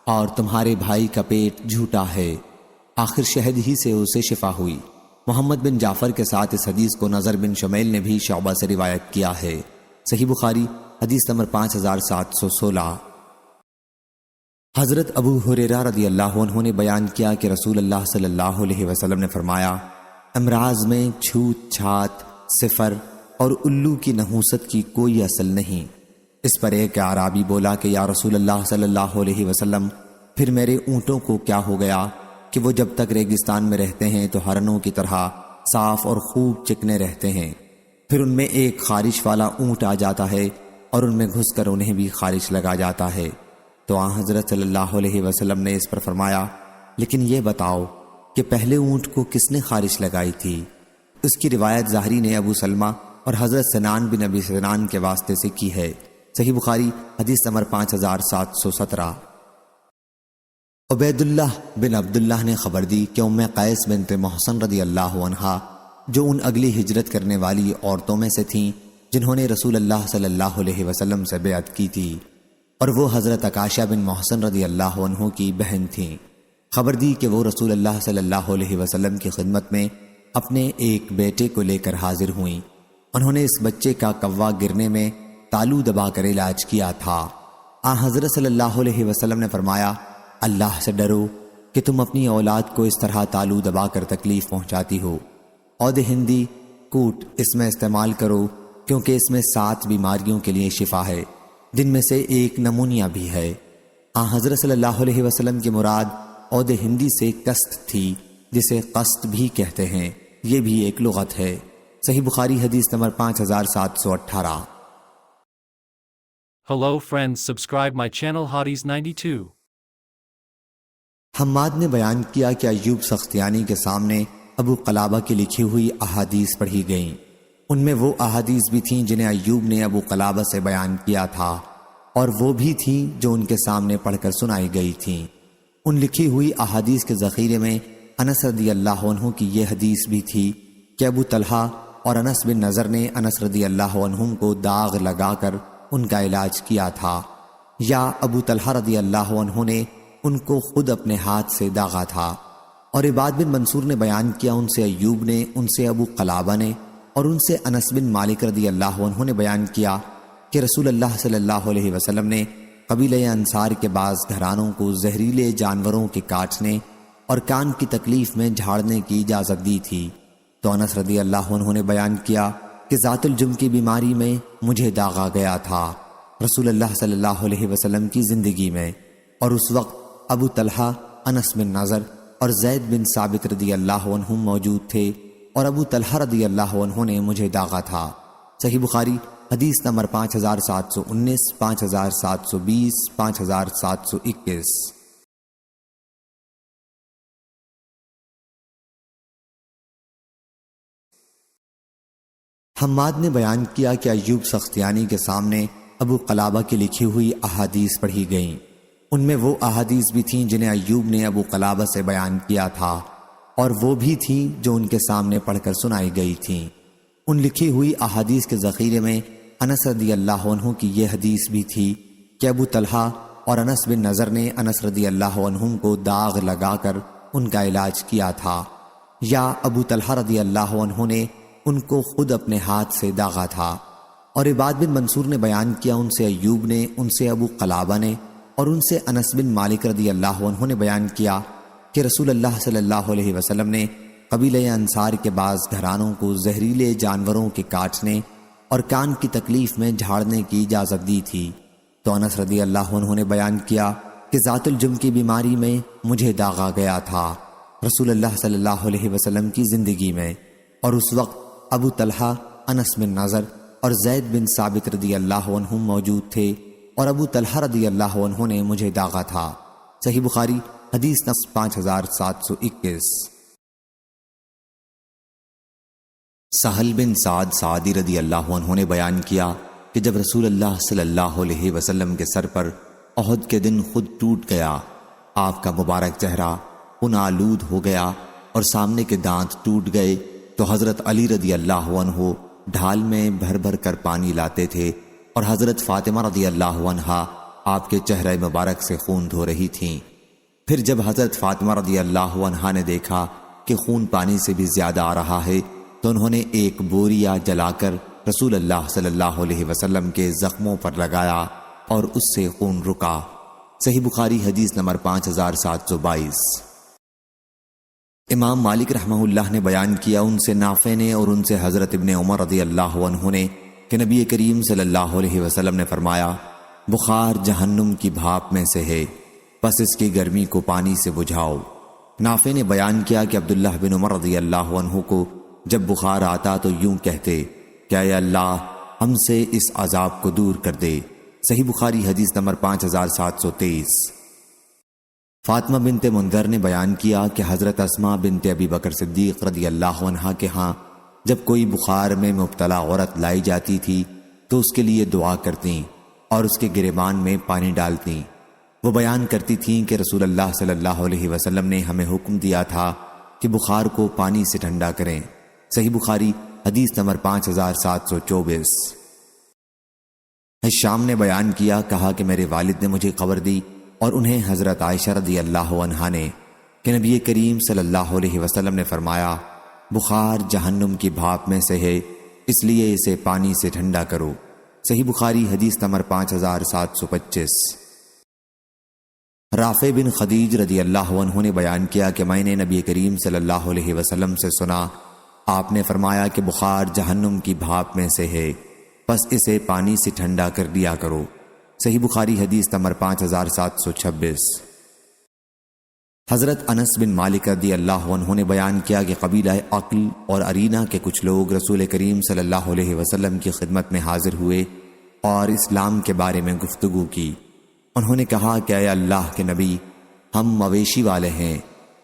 اور تمہارے بھائی کا پیٹ جھوٹا ہے۔ آخر شہد ہی سے اسے شفا ہوئی۔ محمد بن جعفر کے ساتھ اس حدیث کو نظر بن شمیل نے بھی شعبہ سے روایت کیا ہے۔ صحیح بخاری حدیث نمبر 5716۔ حضرت ابو ہریرہ رضی اللہ عنہ نے بیان کیا کہ رسول اللہ صلی اللہ علیہ وسلم نے فرمایا، امراض میں چھوت چھات، صفر اور الو کی نحوست کی کوئی اصل نہیں۔ اس پر ایک اعرابی بولا کہ یا رسول اللہ صلی اللہ علیہ وسلم، پھر میرے اونٹوں کو کیا ہو گیا کہ وہ جب تک ریگستان میں رہتے ہیں تو ہرنوں کی طرح صاف اور خوب چکنے رہتے ہیں، پھر ان میں ایک خارش والا اونٹ آ جاتا ہے اور ان میں گھس کر انہیں بھی خارش لگا جاتا ہے۔ تو حضرت صلی اللہ علیہ وسلم نے اس پر فرمایا، لیکن یہ بتاؤ کہ پہلے اونٹ کو کس نے خارش لگائی تھی؟ اس کی روایت ظاہری نے ابو سلمہ اور حضرت سنان بن ابی سنان کے واسطے سے کی ہے۔ صحیح بخاری حدیث نمبر 5717۔ عبید اللہ بن عبداللہ نے خبر دی کہ ام قیس بنت محصن رضی اللہ عنہا، جو ان اگلی ہجرت کرنے والی عورتوں میں سے تھیں جنہوں نے رسول اللہ صلی اللہ علیہ وسلم سے بیعت کی تھی، اور وہ حضرت عکاشہ بن محصن رضی اللہ عنہ کی بہن تھیں، خبر دی کہ وہ رسول اللہ صلی اللہ علیہ وسلم کی خدمت میں اپنے ایک بیٹے کو لے کر حاضر ہوئیں۔ انہوں نے اس بچے کا کوا گرنے میں تالو دبا کر علاج کیا تھا۔ حضرت صلی اللہ علیہ وسلم نے فرمایا، اللہ سے ڈرو کہ تم اپنی اولاد کو اس طرح تالو دبا کر تکلیف پہنچاتی ہو۔ عود ہندی کوٹ اس میں استعمال کرو، کیونکہ اس میں 7 بیماریوں کے لیے شفا ہے، جن میں سے ایک نمونیا بھی ہے۔ حضرت صلی اللہ علیہ وسلم کی مراد عود ہندی سے قسط تھی، جسے قسط بھی کہتے ہیں، یہ بھی ایک لغت ہے۔ صحیح بخاری حدیث number 5718۔ Hello friends, subscribe my channel Hotties 92. Hammad نے بیان کیا کہ ایوب سختیانی کے سامنے ابو قلابہ کی لکھی ہوئی احادیث پڑھی گئیں۔ ان میں وہ احادیث بھی تھیں جنہیں ایوب نے ابو قلابہ سے بیان کیا تھا، اور وہ بھی تھیں جو ان کے سامنے پڑھ کر سنائی گئی تھیں۔ ان لکھی ہوئی احادیث کے ذخیرے میں انس رضی اللہ عنہ کی یہ حدیث بھی تھی کہ ابو طلحہ اور انس بن نضر نے انس رضی اللہ عنہ کو داغ لگا کر ان کا علاج کیا تھا، یا ابو طلحہ رضی اللہ عنہ نے ان کو خود اپنے ہاتھ سے داغا تھا۔ اور عباد بن منصور نے بیان کیا، ان سے ایوب نے، ان سے ابو قلابہ نے، اور ان سے انس بن مالک رضی اللہ عنہ نے بیان کیا کہ رسول اللہ صلی اللہ علیہ وسلم نے قبیلہ انصار کے بعض گھرانوں کو زہریلے جانوروں کے کاٹنے اور کان کی تکلیف میں جھاڑنے کی اجازت دی تھی۔ تو انس رضی اللہ عنہ نے بیان کیا کہ ذات الجم کی بیماری میں مجھے داغا گیا تھا رسول اللہ صلی اللہ علیہ وسلم کی زندگی میں، اور اس وقت ابو طلحہ، انس بن نضر اور زید بن ثابت رضی اللہ عنہ موجود تھے، اور ابو طلحہ رضی اللہ عنہ نے مجھے داغا تھا۔ صحیح بخاری حدیث نمبر 5719، 5720، 5721۔ حماد نے بیان کیا کہ ایوب سختیانی کے سامنے ابو قلابہ کی لکھی ہوئی احادیث پڑھی گئیں۔ ان میں وہ احادیث بھی تھیں جنہیں ایوب نے ابو قلابہ سے بیان کیا تھا، اور وہ بھی تھیں جو ان کے سامنے پڑھ کر سنائی گئی تھیں۔ ان لکھی ہوئی احادیث کے ذخیرے میں انس رضی اللہ عنہ کی یہ حدیث بھی تھی کہ ابو طلحہ اور انس بن نضر نے انس رضی اللہ عنہ کو داغ لگا کر ان کا علاج کیا تھا، یا ابو طلحہ رضی اللہ عنہ نے ان کو خود اپنے ہاتھ سے داغا تھا۔ اور عباد بن منصور نے بیان کیا، ان سے ایوب نے، ان سے ابو قلابہ نے، اور ان سے انس بن مالک رضی اللہ عنہ نے بیان کیا کہ رسول اللہ صلی اللہ علیہ وسلم نے قبیلہ انصار کے بعض گھرانوں کو زہریلے جانوروں کے کاٹنے اور کان کی تکلیف میں جھاڑنے کی اجازت دی تھی۔ تو انس رضی اللہ عنہ نے بیان کیا کہ ذات الجم کی بیماری میں مجھے داغا گیا تھا رسول اللہ صلی اللہ علیہ وسلم کی زندگی میں، اور اس وقت ابو طلحہ، انس بن نضر اور زید بن ثابت رضی اللہ عنہ موجود تھے، اور ابو طلحہ رضی اللہ عنہ نے مجھے داغا تھا۔ صحیح بخاری حدیث نمبر 5721۔ سہل بن سعد سعدی رضی اللہ عنہ نے بیان کیا کہ جب رسول اللہ صلی اللہ علیہ وسلم کے سر پر احد کے دن خود ٹوٹ گیا، آپ کا مبارک چہرہ خون آلود ہو گیا اور سامنے کے دانت ٹوٹ گئے، تو حضرت علی رضی اللہ عنہ ڈھال میں بھر بھر کر پانی لاتے تھے، اور حضرت فاطمہ رضی اللہ عنہا آپ کے چہرہ مبارک سے خون دھو رہی تھیں۔ پھر جب حضرت فاطمہ رضی اللہ عنہا نے دیکھا کہ خون پانی سے بھی زیادہ آ رہا ہے، تو انہوں نے ایک بوریا جلا کر رسول اللہ صلی اللہ علیہ وسلم کے زخموں پر لگایا اور اس سے خون رکا۔ صحیح بخاری حدیث نمبر 5722۔ امام مالک رحمہ اللہ نے بیان کیا، ان سے نافع نے اور ان سے حضرت ابن عمر رضی اللہ عنہ نے کہ نبی کریم صلی اللہ علیہ وسلم نے فرمایا، بخار جہنم کی بھاپ میں سے ہے، پس اس کی گرمی کو پانی سے بجھاؤ۔ نافع نے بیان کیا کہ عبداللہ بن عمر رضی اللہ عنہ کو جب بخار آتا تو یوں کہتے کہ اے اللہ ہم سے اس عذاب کو دور کر دے۔ صحیح بخاری حدیث نمبر 5723۔ فاطمہ بنت منذر نے بیان کیا کہ حضرت اسماء بنت ابی بکر صدیق رضی اللہ عنہا کے ہاں جب کوئی بخار میں مبتلا عورت لائی جاتی تھی تو اس کے لیے دعا کرتیں اور اس کے گریبان میں پانی ڈالتیں۔ وہ بیان کرتی تھیں کہ رسول اللہ صلی اللہ علیہ وسلم نے ہمیں حکم دیا تھا کہ بخار کو پانی سے ٹھنڈا کریں۔ صحیح بخاری حدیث نمبر 5724۔ شام نے بیان کیا، کہا کہ میرے والد نے مجھے خبر دی اور انہیں حضرت عائشہ رضی اللہ عنہا نے کہ نبی کریم صلی اللہ علیہ وسلم نے فرمایا، بخار جہنم کی بھاپ میں سے ہے، اس لیے اسے پانی سے ٹھنڈا کرو۔ صحیح بخاری حدیث نمبر 5725۔ رافع بن خدیج رضی اللہ عنہ نے بیان کیا کہ میں نے نبی کریم صلی اللہ علیہ وسلم سے سنا، آپ نے فرمایا کہ بخار جہنم کی بھاپ میں سے ہے، پس اسے پانی سے ٹھنڈا کر دیا کرو۔ صحیح بخاری حدیث نمبر 5726۔ حضرت انس بن مالک رضی اللہ عنہ نے بیان کیا کہ قبیلہ عقل اور ارینہ کے کچھ لوگ رسول کریم صلی اللہ علیہ وسلم کی خدمت میں حاضر ہوئے اور اسلام کے بارے میں گفتگو کی۔ انہوں نے کہا کہ اے اللہ کے نبی، ہم مویشی والے ہیں،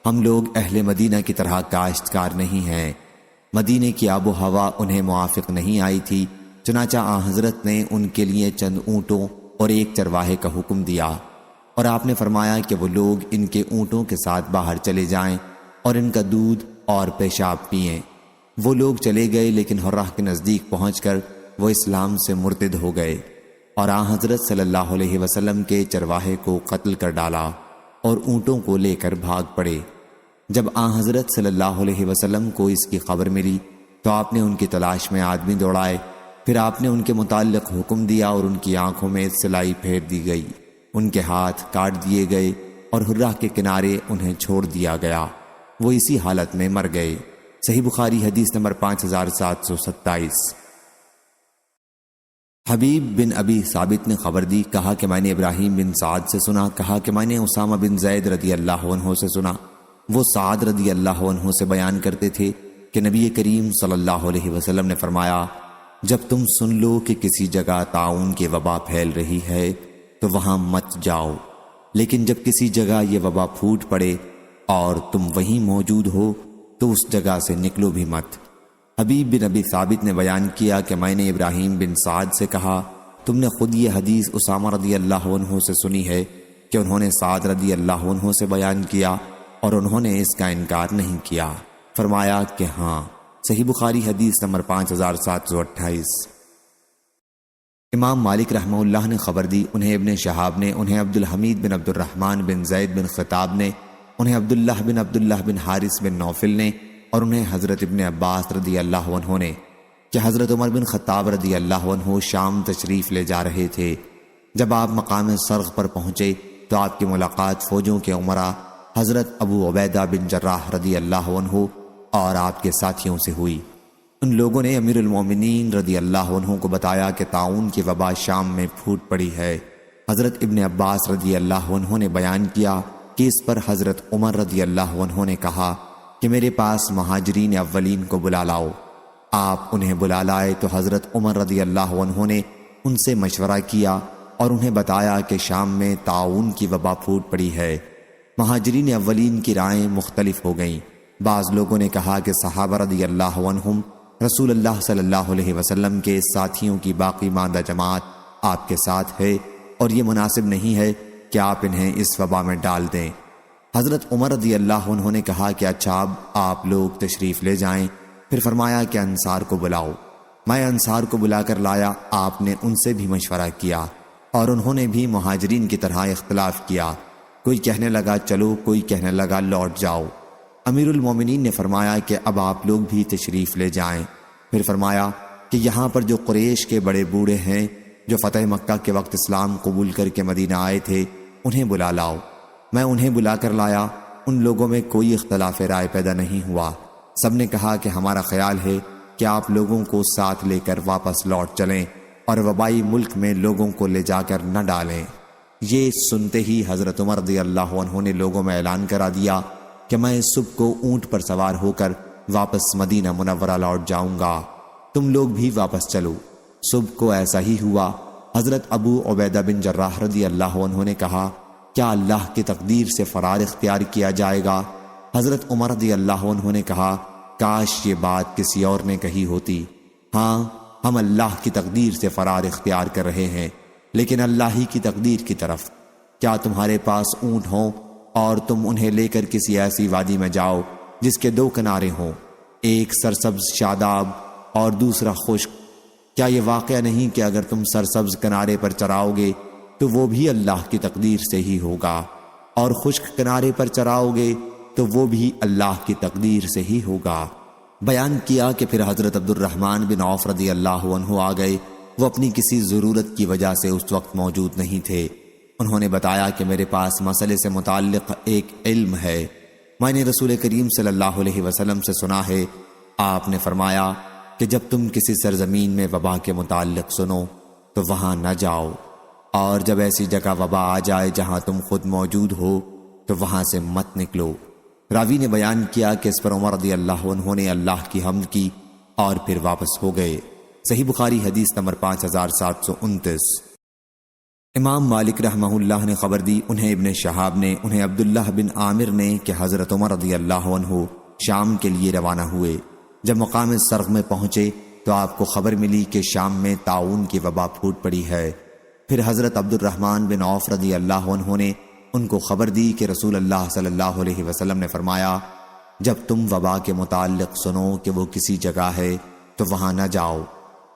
ہم لوگ اہل مدینہ کی طرح کاشتکار نہیں ہیں۔ مدینے کی آب و ہوا انہیں موافق نہیں آئی تھی، چنانچہ حضرت نے ان کے لیے چند اونٹوں اور ایک چرواہے کا حکم دیا، اور آپ نے فرمایا کہ وہ لوگ ان کے اونٹوں کے ساتھ باہر چلے جائیں اور ان کا دودھ اور پیشاب پئیں۔ وہ لوگ چلے گئے، لیکن حرہ کے نزدیک پہنچ کر وہ اسلام سے مرتد ہو گئے، اور حضرت صلی اللہ علیہ وسلم کے چرواہے کو قتل کر ڈالا اور اونٹوں کو لے کر بھاگ پڑے۔ جب حضرت صلی اللہ علیہ وسلم کو اس کی خبر ملی تو آپ نے ان کی تلاش میں آدمی دوڑائے، پھر آپ نے ان کے متعلق حکم دیا اور ان کی آنکھوں میں سلائی پھیر دی گئی، ان کے ہاتھ کاٹ دیے گئے اور حرہ کے کنارے انہیں چھوڑ دیا گیا، وہ اسی حالت میں مر گئے۔ صحیح بخاری حدیث نمبر 5727۔ حبیب بن ابی ثابت نے خبر دی، کہا کہ میں نے ابراہیم بن سعد سے سنا، کہا کہ میں نے اسامہ بن زید رضی اللہ عنہ سے سنا، وہ سعد رضی اللہ عنہ سے بیان کرتے تھے کہ نبی کریم صلی اللہ علیہ وسلم نے فرمایا، جب تم سن لو کہ کسی جگہ طاعون کی وبا پھیل رہی ہے تو وہاں مت جاؤ، لیکن جب کسی جگہ یہ وبا پھوٹ پڑے اور تم وہیں موجود ہو تو اس جگہ سے نکلو بھی مت۔ حبیب بن ابی ثابت نے بیان کیا کہ میں نے ابراہیم بن سعد سے کہا، تم نے خود یہ حدیث اسامہ رضی اللہ عنہ سے سنی ہے کہ انہوں نے سعد رضی اللہ عنہ سے بیان کیا اور انہوں نے اس کا انکار نہیں کیا؟ فرمایا کہ ہاں۔ صحیح بخاری حدیث نمبر 5728۔ امام مالک رحمہ اللہ نے خبر دی، انہیں ابن شہاب نے، انہیں عبد الحمید بن عبد الرحمن بن زید بن خطاب نے، انہیں عبداللہ بن حارث بن نوفل نے، اور انہیں حضرت ابن عباس رضی اللہ عنہ نے کہ حضرت عمر بن خطاب رضی اللہ عنہ شام تشریف لے جا رہے تھے۔ جب آپ مقام سرغ پر پہنچے تو آپ کی ملاقات فوجوں کے عمرہ حضرت ابو عبیدہ بن جراح رضی اللہ عنہ اور آپ کے ساتھیوں سے ہوئی۔ ان لوگوں نے امیر المومنین رضی اللہ عنہ کو بتایا کہ طاعون کی وبا شام میں پھوٹ پڑی ہے۔ حضرت ابن عباس رضی اللہ عنہ نے بیان کیا کہ اس پر حضرت عمر رضی اللہ عنہ نے کہا کہ میرے پاس مہاجرین اولین کو بلا لاؤ۔ آپ انہیں بلا لائے تو حضرت عمر رضی اللہ عنہ نے ان سے مشورہ کیا اور انہیں بتایا کہ شام میں طاعون کی وبا پھوٹ پڑی ہے۔ مہاجرین اولین کی رائیں مختلف ہو گئیں۔ بعض لوگوں نے کہا کہ صحابہ رضی اللہ عنہم رسول اللہ صلی اللہ علیہ وسلم کے ساتھیوں کی باقی ماندہ جماعت آپ کے ساتھ ہے اور یہ مناسب نہیں ہے کہ آپ انہیں اس وبا میں ڈال دیں۔ حضرت عمر رضی اللہ عنہ نے کہا کہ اچھا اب آپ لوگ تشریف لے جائیں۔ پھر فرمایا کہ انصار کو بلاؤ۔ میں انصار کو بلا کر لایا، آپ نے ان سے بھی مشورہ کیا اور انہوں نے بھی مہاجرین کی طرح اختلاف کیا، کوئی کہنے لگا چلو، کوئی کہنے لگا لوٹ جاؤ۔ امیر المومنین نے فرمایا کہ اب آپ لوگ بھی تشریف لے جائیں۔ پھر فرمایا کہ یہاں پر جو قریش کے بڑے بوڑھے ہیں جو فتح مکہ کے وقت اسلام قبول کر کے مدینہ آئے تھے، انہیں بلا لاؤ۔ میں انہیں بلا کر لایا، ان لوگوں میں کوئی اختلاف رائے پیدا نہیں ہوا، سب نے کہا کہ ہمارا خیال ہے کہ آپ لوگوں کو ساتھ لے کر واپس لوٹ چلیں اور وبائی ملک میں لوگوں کو لے جا کر نہ ڈالیں۔ یہ سنتے ہی حضرت عمر رضی اللہ عنہ نے لوگوں میں اعلان کرا دیا کہ میں صبح کو اونٹ پر سوار ہو کر واپس مدینہ منورہ لوٹ جاؤں گا، تم لوگ بھی واپس چلو۔ صبح کو ایسا ہی ہوا۔ حضرت ابو عبیدہ بن جراح رضی اللہ عنہ نے کہا کیا اللہ کی تقدیر سے فرار اختیار کیا جائے گا؟ حضرت عمر رضی اللہ عنہ نے کہا کاش یہ بات کسی اور نے کہی ہوتی۔ ہاں، ہم اللہ کی تقدیر سے فرار اختیار کر رہے ہیں، لیکن اللہ ہی کی تقدیر کی طرف۔ کیا تمہارے پاس اونٹ ہوں اور تم انہیں لے کر کسی ایسی وادی میں جاؤ جس کے دو کنارے ہوں، ایک سرسبز شاداب اور دوسرا خشک؟ کیا یہ واقعہ نہیں کہ اگر تم سرسبز کنارے پر چراؤ گے تو وہ بھی اللہ کی تقدیر سے ہی ہوگا، اور خشک کنارے پر چراؤ گے تو وہ بھی اللہ کی تقدیر سے ہی ہوگا۔ بیان کیا کہ پھر حضرت عبد الرحمن بن عوف رضی اللہ عنہ آ گئے۔ وہ اپنی کسی ضرورت کی وجہ سے اس وقت موجود نہیں تھے۔ انہوں نے بتایا کہ میرے پاس مسئلے سے متعلق ایک علم ہے، میں نے رسول کریم صلی اللہ علیہ وسلم سے سنا ہے۔ آپ نے فرمایا کہ جب تم کسی سرزمین میں وبا کے متعلق سنو تو وہاں نہ جاؤ، اور جب ایسی جگہ وبا آ جائے جہاں تم خود موجود ہو تو وہاں سے مت نکلو۔ راوی نے بیان کیا کہ اس پر عمر رضی اللہ عنہ نے اللہ کی حمد کی اور پھر واپس ہو گئے۔ صحیح بخاری حدیث نمبر 5729۔ امام مالک رحمہ اللہ نے خبر دی، انہیں ابن شہاب نے، انہیں عبداللہ بن عامر نے، کہ حضرت عمر رضی اللہ عنہ شام کے لیے روانہ ہوئے۔ جب مقام سرغ میں پہنچے تو آپ کو خبر ملی کہ شام میں طاعون کی وبا پھوٹ پڑی ہے۔ پھر حضرت عبد الرحمن بن عوف رضی اللہ عنہ نے ان کو خبر دی کہ رسول اللہ صلی اللہ علیہ وسلم نے فرمایا، جب تم وبا کے متعلق سنو کہ وہ کسی جگہ ہے تو وہاں نہ جاؤ،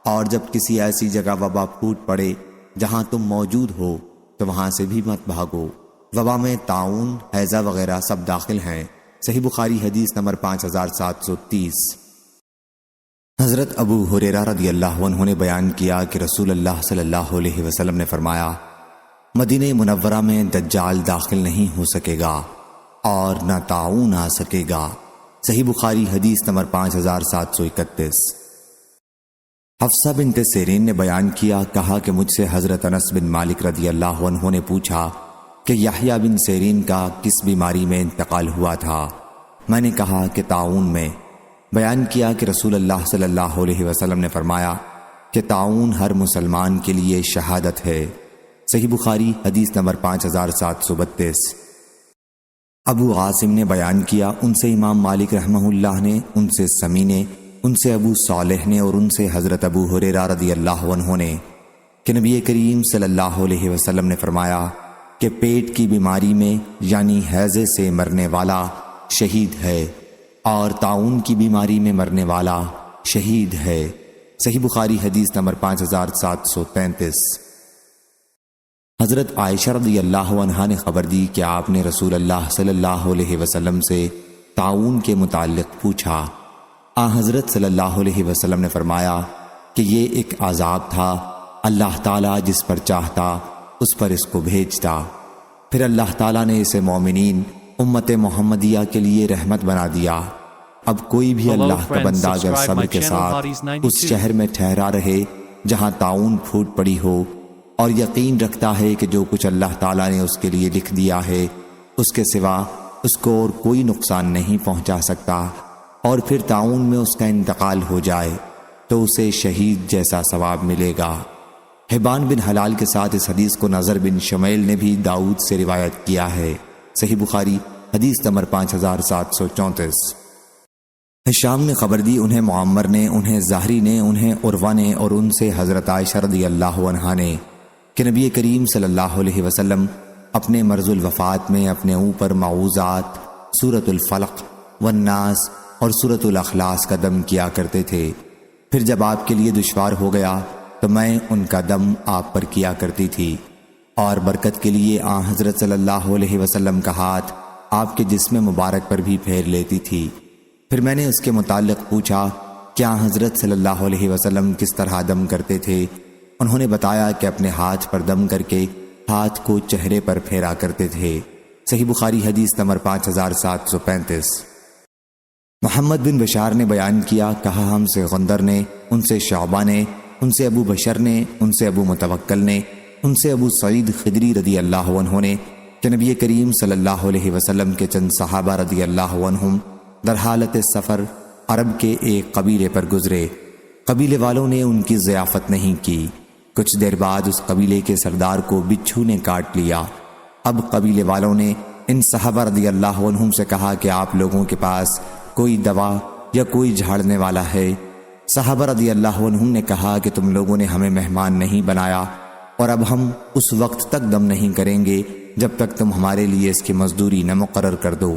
اور جب کسی ایسی جگہ وبا پھوٹ پڑے جہاں تم موجود ہو تو وہاں سے بھی مت بھاگو۔ وبا میں طاعون، ہیضہ وغیرہ سب داخل ہیں۔ صحیح بخاری حدیث نمبر 5730۔ حضرت ابو ہریرہ رضی اللہ عنہ نے بیان کیا کہ رسول اللہ صلی اللہ علیہ وسلم نے فرمایا، مدینہ منورہ میں دجال داخل نہیں ہو سکے گا اور نہ طاعون آ سکے گا۔ صحیح بخاری حدیث نمبر 5731۔ حفصہ بنت سیرین نے بیان کیا، کہا کہ مجھ سے حضرت انس بن مالک رضی اللہ عنہ نے پوچھا کہ یحییٰ بن سیرین کا کس بیماری میں انتقال ہوا تھا؟ میں نے کہا کہ طاعون میں۔ بیان کیا کہ رسول اللہ صلی اللہ علیہ وسلم نے فرمایا کہ طاعون ہر مسلمان کے لیے شہادت ہے۔ صحیح بخاری حدیث نمبر 5732۔ ابو عاصم نے بیان کیا، ان سے امام مالک رحمہ اللہ نے، ان سے سمی نے، ان سے ابو صالح نے، اور ان سے حضرت ابو ہریرہ رضی اللہ عنہ نے، کہ نبی کریم صلی اللہ علیہ وسلم نے فرمایا کہ پیٹ کی بیماری میں یعنی حیضے سے مرنے والا شہید ہے، اور طاعون کی بیماری میں مرنے والا شہید ہے۔ صحیح بخاری حدیث نمبر 5733۔ حضرت عائشہ رضی اللہ عنہا نے خبر دی کہ آپ نے رسول اللہ صلی اللہ علیہ وسلم سے طاعون کے متعلق پوچھا۔ حضرت صلی اللہ علیہ وسلم نے فرمایا کہ یہ ایک عذاب تھا، اللہ تعالیٰ جس پر چاہتا اس پر اس کو بھیجتا، پھر اللہ تعالیٰ نے اسے مومنین امت محمدیہ کے لیے رحمت بنا دیا۔ اب کوئی بھی اللہ کا بندہ اگر صبر کے ساتھ اس شہر میں ٹھہرا رہے جہاں طاعون پھوٹ پڑی ہو، اور یقین رکھتا ہے کہ جو کچھ اللہ تعالیٰ نے اس کے لیے لکھ دیا ہے اس کے سوا اس کو اور کوئی نقصان نہیں پہنچا سکتا، اور پھر طاعون میں اس کا انتقال ہو جائے تو اسے شہید جیسا ثواب ملے گا۔ حبان بن حلال کے ساتھ اس حدیث کو نظر بن شمیل نے بھی داؤد سے روایت کیا ہے۔ صحیح بخاری حدیث نمبر 5734۔ ہشام نے خبر دی، انہیں معمر نے، انہیں زہری نے، انہیں عروہ نے، اور ان سے حضرت عائشہ رضی اللہ عنہا نے، کہ نبی کریم صلی اللہ علیہ وسلم اپنے مرض الوفات میں اپنے اوپر معوذات، سورۃ الفلق والناس اور سورۃ الاخلاص کا دم کیا کرتے تھے۔ پھر جب آپ کے لیے دشوار ہو گیا تو میں ان کا دم آپ پر کیا کرتی تھی، اور برکت کے لیے حضرت صلی اللہ علیہ وسلم کا ہاتھ آپ کے جسم مبارک پر بھی پھیر لیتی تھی۔ پھر میں نے اس کے متعلق پوچھا کیا حضرت صلی اللہ علیہ وسلم کس طرح دم کرتے تھے؟ انہوں نے بتایا کہ اپنے ہاتھ پر دم کر کے ہاتھ کو چہرے پر پھیرا کرتے تھے۔ صحیح بخاری حدیث نمبر 5735۔ محمد بن بشار نے بیان کیا، کہا ہم سے غندر نے، ان سے شعبہ نے، ان سے ابو بشر نے، ان سے ابو متوکل نے، ان سے ابو سعید خدری رضی اللہ عنہ نے، کہ نبی کریم صلی اللہ علیہ وسلم کے چند صحابہ رضی اللہ عنہم در حالت سفر عرب کے ایک قبیلے پر گزرے۔ قبیلے والوں نے ان کی ضیافت نہیں کی۔ کچھ دیر بعد اس قبیلے کے سردار کو بچھو نے کاٹ لیا۔ اب قبیلے والوں نے ان صحابہ رضی اللہ عنہم سے کہا کہ آپ لوگوں کے پاس کوئی دوا یا کوئی جھاڑنے والا ہے؟ صحابہ رضی اللہ عنہم نے کہا کہ تم لوگوں نے ہمیں مہمان نہیں بنایا اور اب ہم اس وقت تک دم نہیں کریں گے جب تک تم ہمارے لیے اس کی مزدوری نہ مقرر کر دو۔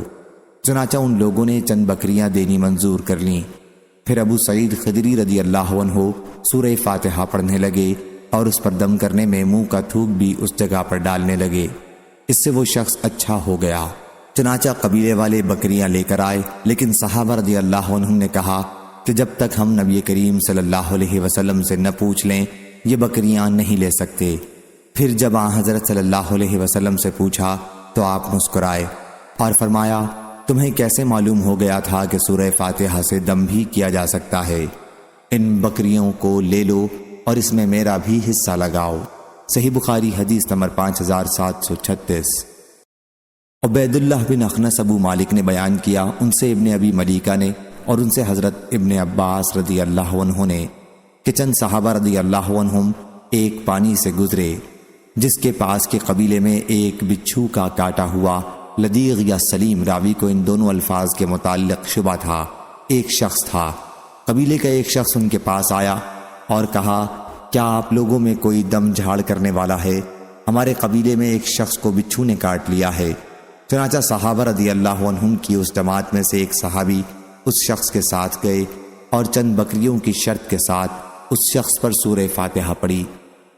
چنانچہ ان لوگوں نے چند بکریاں دینی منظور کر لیں۔ پھر ابو سعید خدری رضی اللہ عنہ سورہ فاتحہ پڑھنے لگے اور اس پر دم کرنے میں منہ کا تھوک بھی اس جگہ پر ڈالنے لگے۔ اس سے وہ شخص اچھا ہو گیا۔ چنانچہ قبیلے والے بکریاں لے کر آئے، لیکن صحابہ رضی اللہ عنہم نے کہا کہ جب تک ہم نبی کریم صلی اللہ علیہ وسلم سے نہ پوچھ لیں یہ بکریاں نہیں لے سکتے۔ پھر جب حضرت صلی اللہ علیہ وسلم سے پوچھا تو آپ مسکرائے اور فرمایا تمہیں کیسے معلوم ہو گیا تھا کہ سورہ فاتحہ سے دم بھی کیا جا سکتا ہے؟ ان بکریوں کو لے لو اور اس میں میرا بھی حصہ لگاؤ۔ صحیح بخاری حدیث نمبر 5736۔ عبید اللہ بن اخنس ابو مالک نے بیان کیا، ان سے ابن ابی ملیکہ نے اور ان سے حضرت ابن عباس رضی اللہ عنہ نے کہ چند صحابہ رضی اللہ عنہم ایک پانی سے گزرے جس کے پاس کے قبیلے میں ایک بچھو کا کاٹا ہوا لدیغ یا سلیم، راوی کو ان دونوں الفاظ کے متعلق شبہ تھا، ایک شخص تھا۔ قبیلے کا ایک شخص ان کے پاس آیا اور کہا کیا آپ لوگوں میں کوئی دم جھاڑ کرنے والا ہے؟ ہمارے قبیلے میں ایک شخص کو بچھو نے کاٹ لیا ہے۔ چنانچہ صحابہ رضی اللہ عنہم کی اس جماعت میں سے ایک صحابی اس شخص کے ساتھ گئے اور چند بکریوں کی شرط کے ساتھ اس شخص پر سورہ فاتحہ پڑھی۔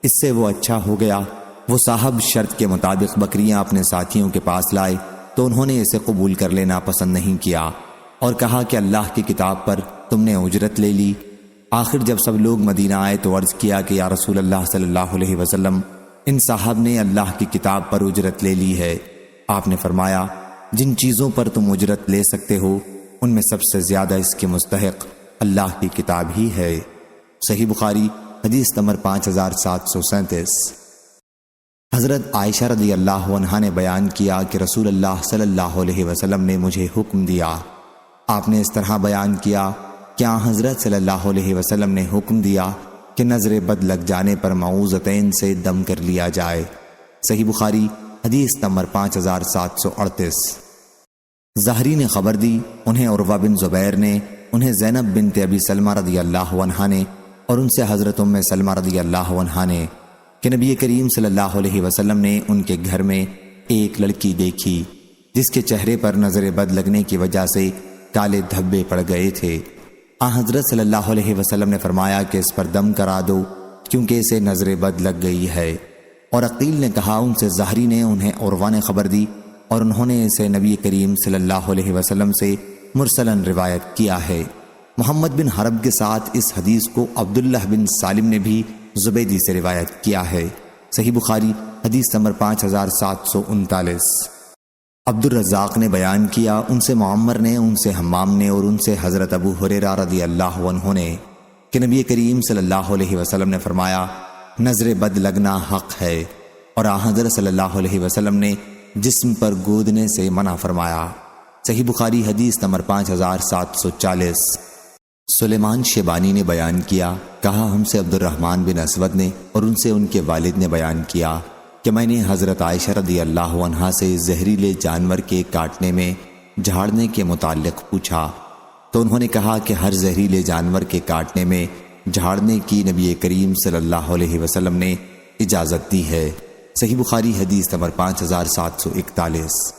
اس سے وہ اچھا ہو گیا۔ وہ صاحب شرط کے مطابق بکریاں اپنے ساتھیوں کے پاس لائے تو انہوں نے اسے قبول کر لینا پسند نہیں کیا اور کہا کہ اللہ کی کتاب پر تم نے اجرت لے لی۔ آخر جب سب لوگ مدینہ آئے تو عرض کیا کہ یا رسول اللہ صلی اللہ علیہ وسلم، ان صاحب نے اللہ کی کتاب پر اجرت لے لی ہے۔ آپ نے فرمایا جن چیزوں پر تم اجرت لے سکتے ہو ان میں سب سے زیادہ اس کے مستحق اللہ کی کتاب ہی ہے۔ صحیح بخاری حدیث نمبر 5737۔ حضرت عائشہ رضی اللہ عنہا نے بیان کیا کہ رسول اللہ صلی اللہ علیہ وسلم نے مجھے حکم دیا۔ آپ نے اس طرح بیان کیا کیا حضرت صلی اللہ علیہ وسلم نے حکم دیا کہ نظر بد لگ جانے پر معوذتین سے دم کر لیا جائے۔ صحیح بخاری حدیث نمبر 5738۔ زہری نے خبر دی، انہیں عروہ بن زبیر نے، انہیں زینب بنت ابی سلمہ رضی اللہ عنہا نے اور ان سے حضرت ام سلمہ رضی اللہ عنہا نے کہ نبی کریم صلی اللہ علیہ وسلم نے ان کے گھر میں ایک لڑکی دیکھی جس کے چہرے پر نظر بد لگنے کی وجہ سے کالے دھبے پڑ گئے تھے۔ حضرت صلی اللہ علیہ وسلم نے فرمایا کہ اس پر دم کرا دو کیونکہ اسے نظر بد لگ گئی ہے۔ اور عقیل نے کہا ان سے زہری نے انہیں عروہ نے خبر دی اور انہوں نے اسے نبی کریم صلی اللہ علیہ وسلم سے مرسلاً روایت کیا ہے۔ محمد بن حرب کے ساتھ اس حدیث کو عبداللہ بن سالم نے بھی زبیدی سے روایت کیا ہے۔ صحیح بخاری حدیث نمبر 5739۔ عبد الرزاق نے بیان کیا ان سے معمر نے، ان سے حمام نے اور ان سے حضرت ابو ہریرہ رضی اللہ عنہ نے کہ نبی کریم صلی اللہ علیہ وسلم نے فرمایا نظر بد لگنا حق ہے، اور حضرت صلی اللہ علیہ وسلم نے جسم پر گودنے سے منع فرمایا۔ صحیح بخاری حدیث نمبر 5740۔ سلیمان شیبانی نے بیان کیا، کہا ہم سے عبد الرحمن بن اسود نے اور ان سے ان کے والد نے بیان کیا کہ میں نے حضرت عائشہ رضی اللہ عنہا سے زہریلے جانور کے کاٹنے میں جھاڑنے کے متعلق پوچھا تو انہوں نے کہا کہ ہر زہریلے جانور کے کاٹنے میں جھاڑنے کی نبی کریم صلی اللہ علیہ وسلم نے اجازت دی ہے۔ صحیح بخاری حدیث نمبر 5741۔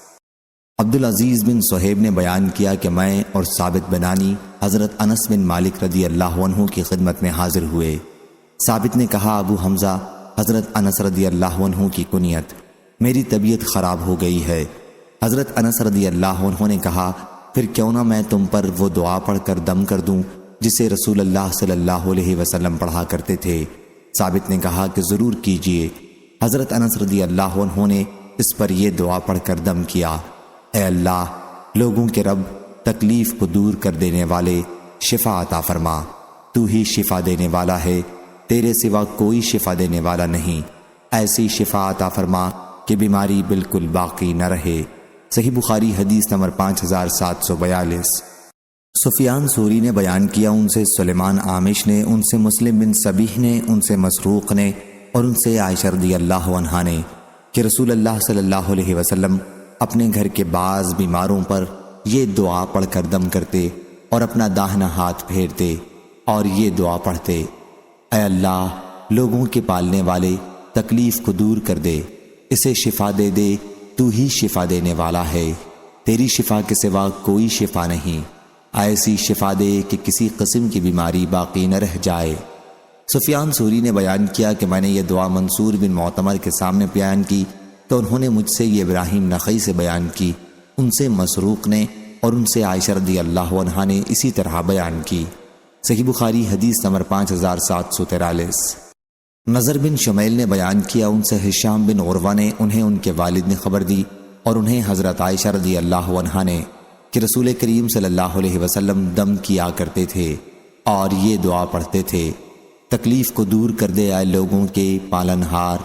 عبدالعزیز بن صہیب نے بیان کیا کہ میں اور ثابت بنانی حضرت انس بن مالک رضی اللہ عنہ کی خدمت میں حاضر ہوئے۔ ثابت نے کہا ابو حمزہ حضرت انس رضی اللہ عنہ کی کنیت، میری طبیعت خراب ہو گئی ہے۔ حضرت انس رضی اللہ عنہ نے کہا پھر کیوں نہ میں تم پر وہ دعا پڑھ کر دم کر دوں جسے رسول اللہ صلی اللہ علیہ وسلم پڑھا کرتے تھے۔ ثابت نے کہا کہ ضرور کیجئے۔ حضرت انس رضی اللہ عنہ نے اس پر یہ دعا پڑھ کر دم کیا، اے اللہ لوگوں کے رب، تکلیف کو دور کر دینے والے، شفا عطا فرما، تو ہی شفا دینے والا ہے، تیرے سوا کوئی شفا دینے والا نہیں، ایسی شفا عطا فرما کہ بیماری بالکل باقی نہ رہے۔ صحیح بخاری حدیث نمبر 5742۔ سفیان ثوری نے بیان کیا ان سے سلیمان عامش نے، ان سے مسلم بن سبیح نے، ان سے مسروق نے اور ان سے عائشہ رضی اللہ عنہا نے کہ رسول اللہ صلی اللہ علیہ وسلم اپنے گھر کے بعض بیماروں پر یہ دعا پڑھ کر دم کرتے، اور اپنا داہنا ہاتھ پھیرتے اور یہ دعا پڑھتے: اے اللہ، لوگوں کے پالنے والے، تکلیف کو دور کر دے، اسے شفا دے دے، تو ہی شفا دینے والا ہے، تیری شفا کے سوا کوئی شفا نہیں، ایسی شفا دے کہ کسی قسم کی بیماری باقی نہ رہ جائے۔ سفیان ثوری نے بیان کیا کہ میں نے یہ دعا منصور بن معتمر کے سامنے بیان کی تو انہوں نے مجھ سے یہ ابراہیم نخعی سے بیان کی، ان سے مسروق نے اور ان سے عائشہ رضی اللہ عنہا نے اسی طرح بیان کی۔ صحیح بخاری حدیث نمبر 5743۔ نظر بن شمیل نے بیان کیا، ان سے ہشام بن عروہ نے، انہیں ان کے والد نے خبر دی اور انہیں حضرت عائشہ رضی اللہ عنہا نے کہ رسول کریم صلی اللہ علیہ وسلم دم کیا کرتے تھے اور یہ دعا پڑھتے تھے: تکلیف کو دور کر دے اے لوگوں کے پالن ہار،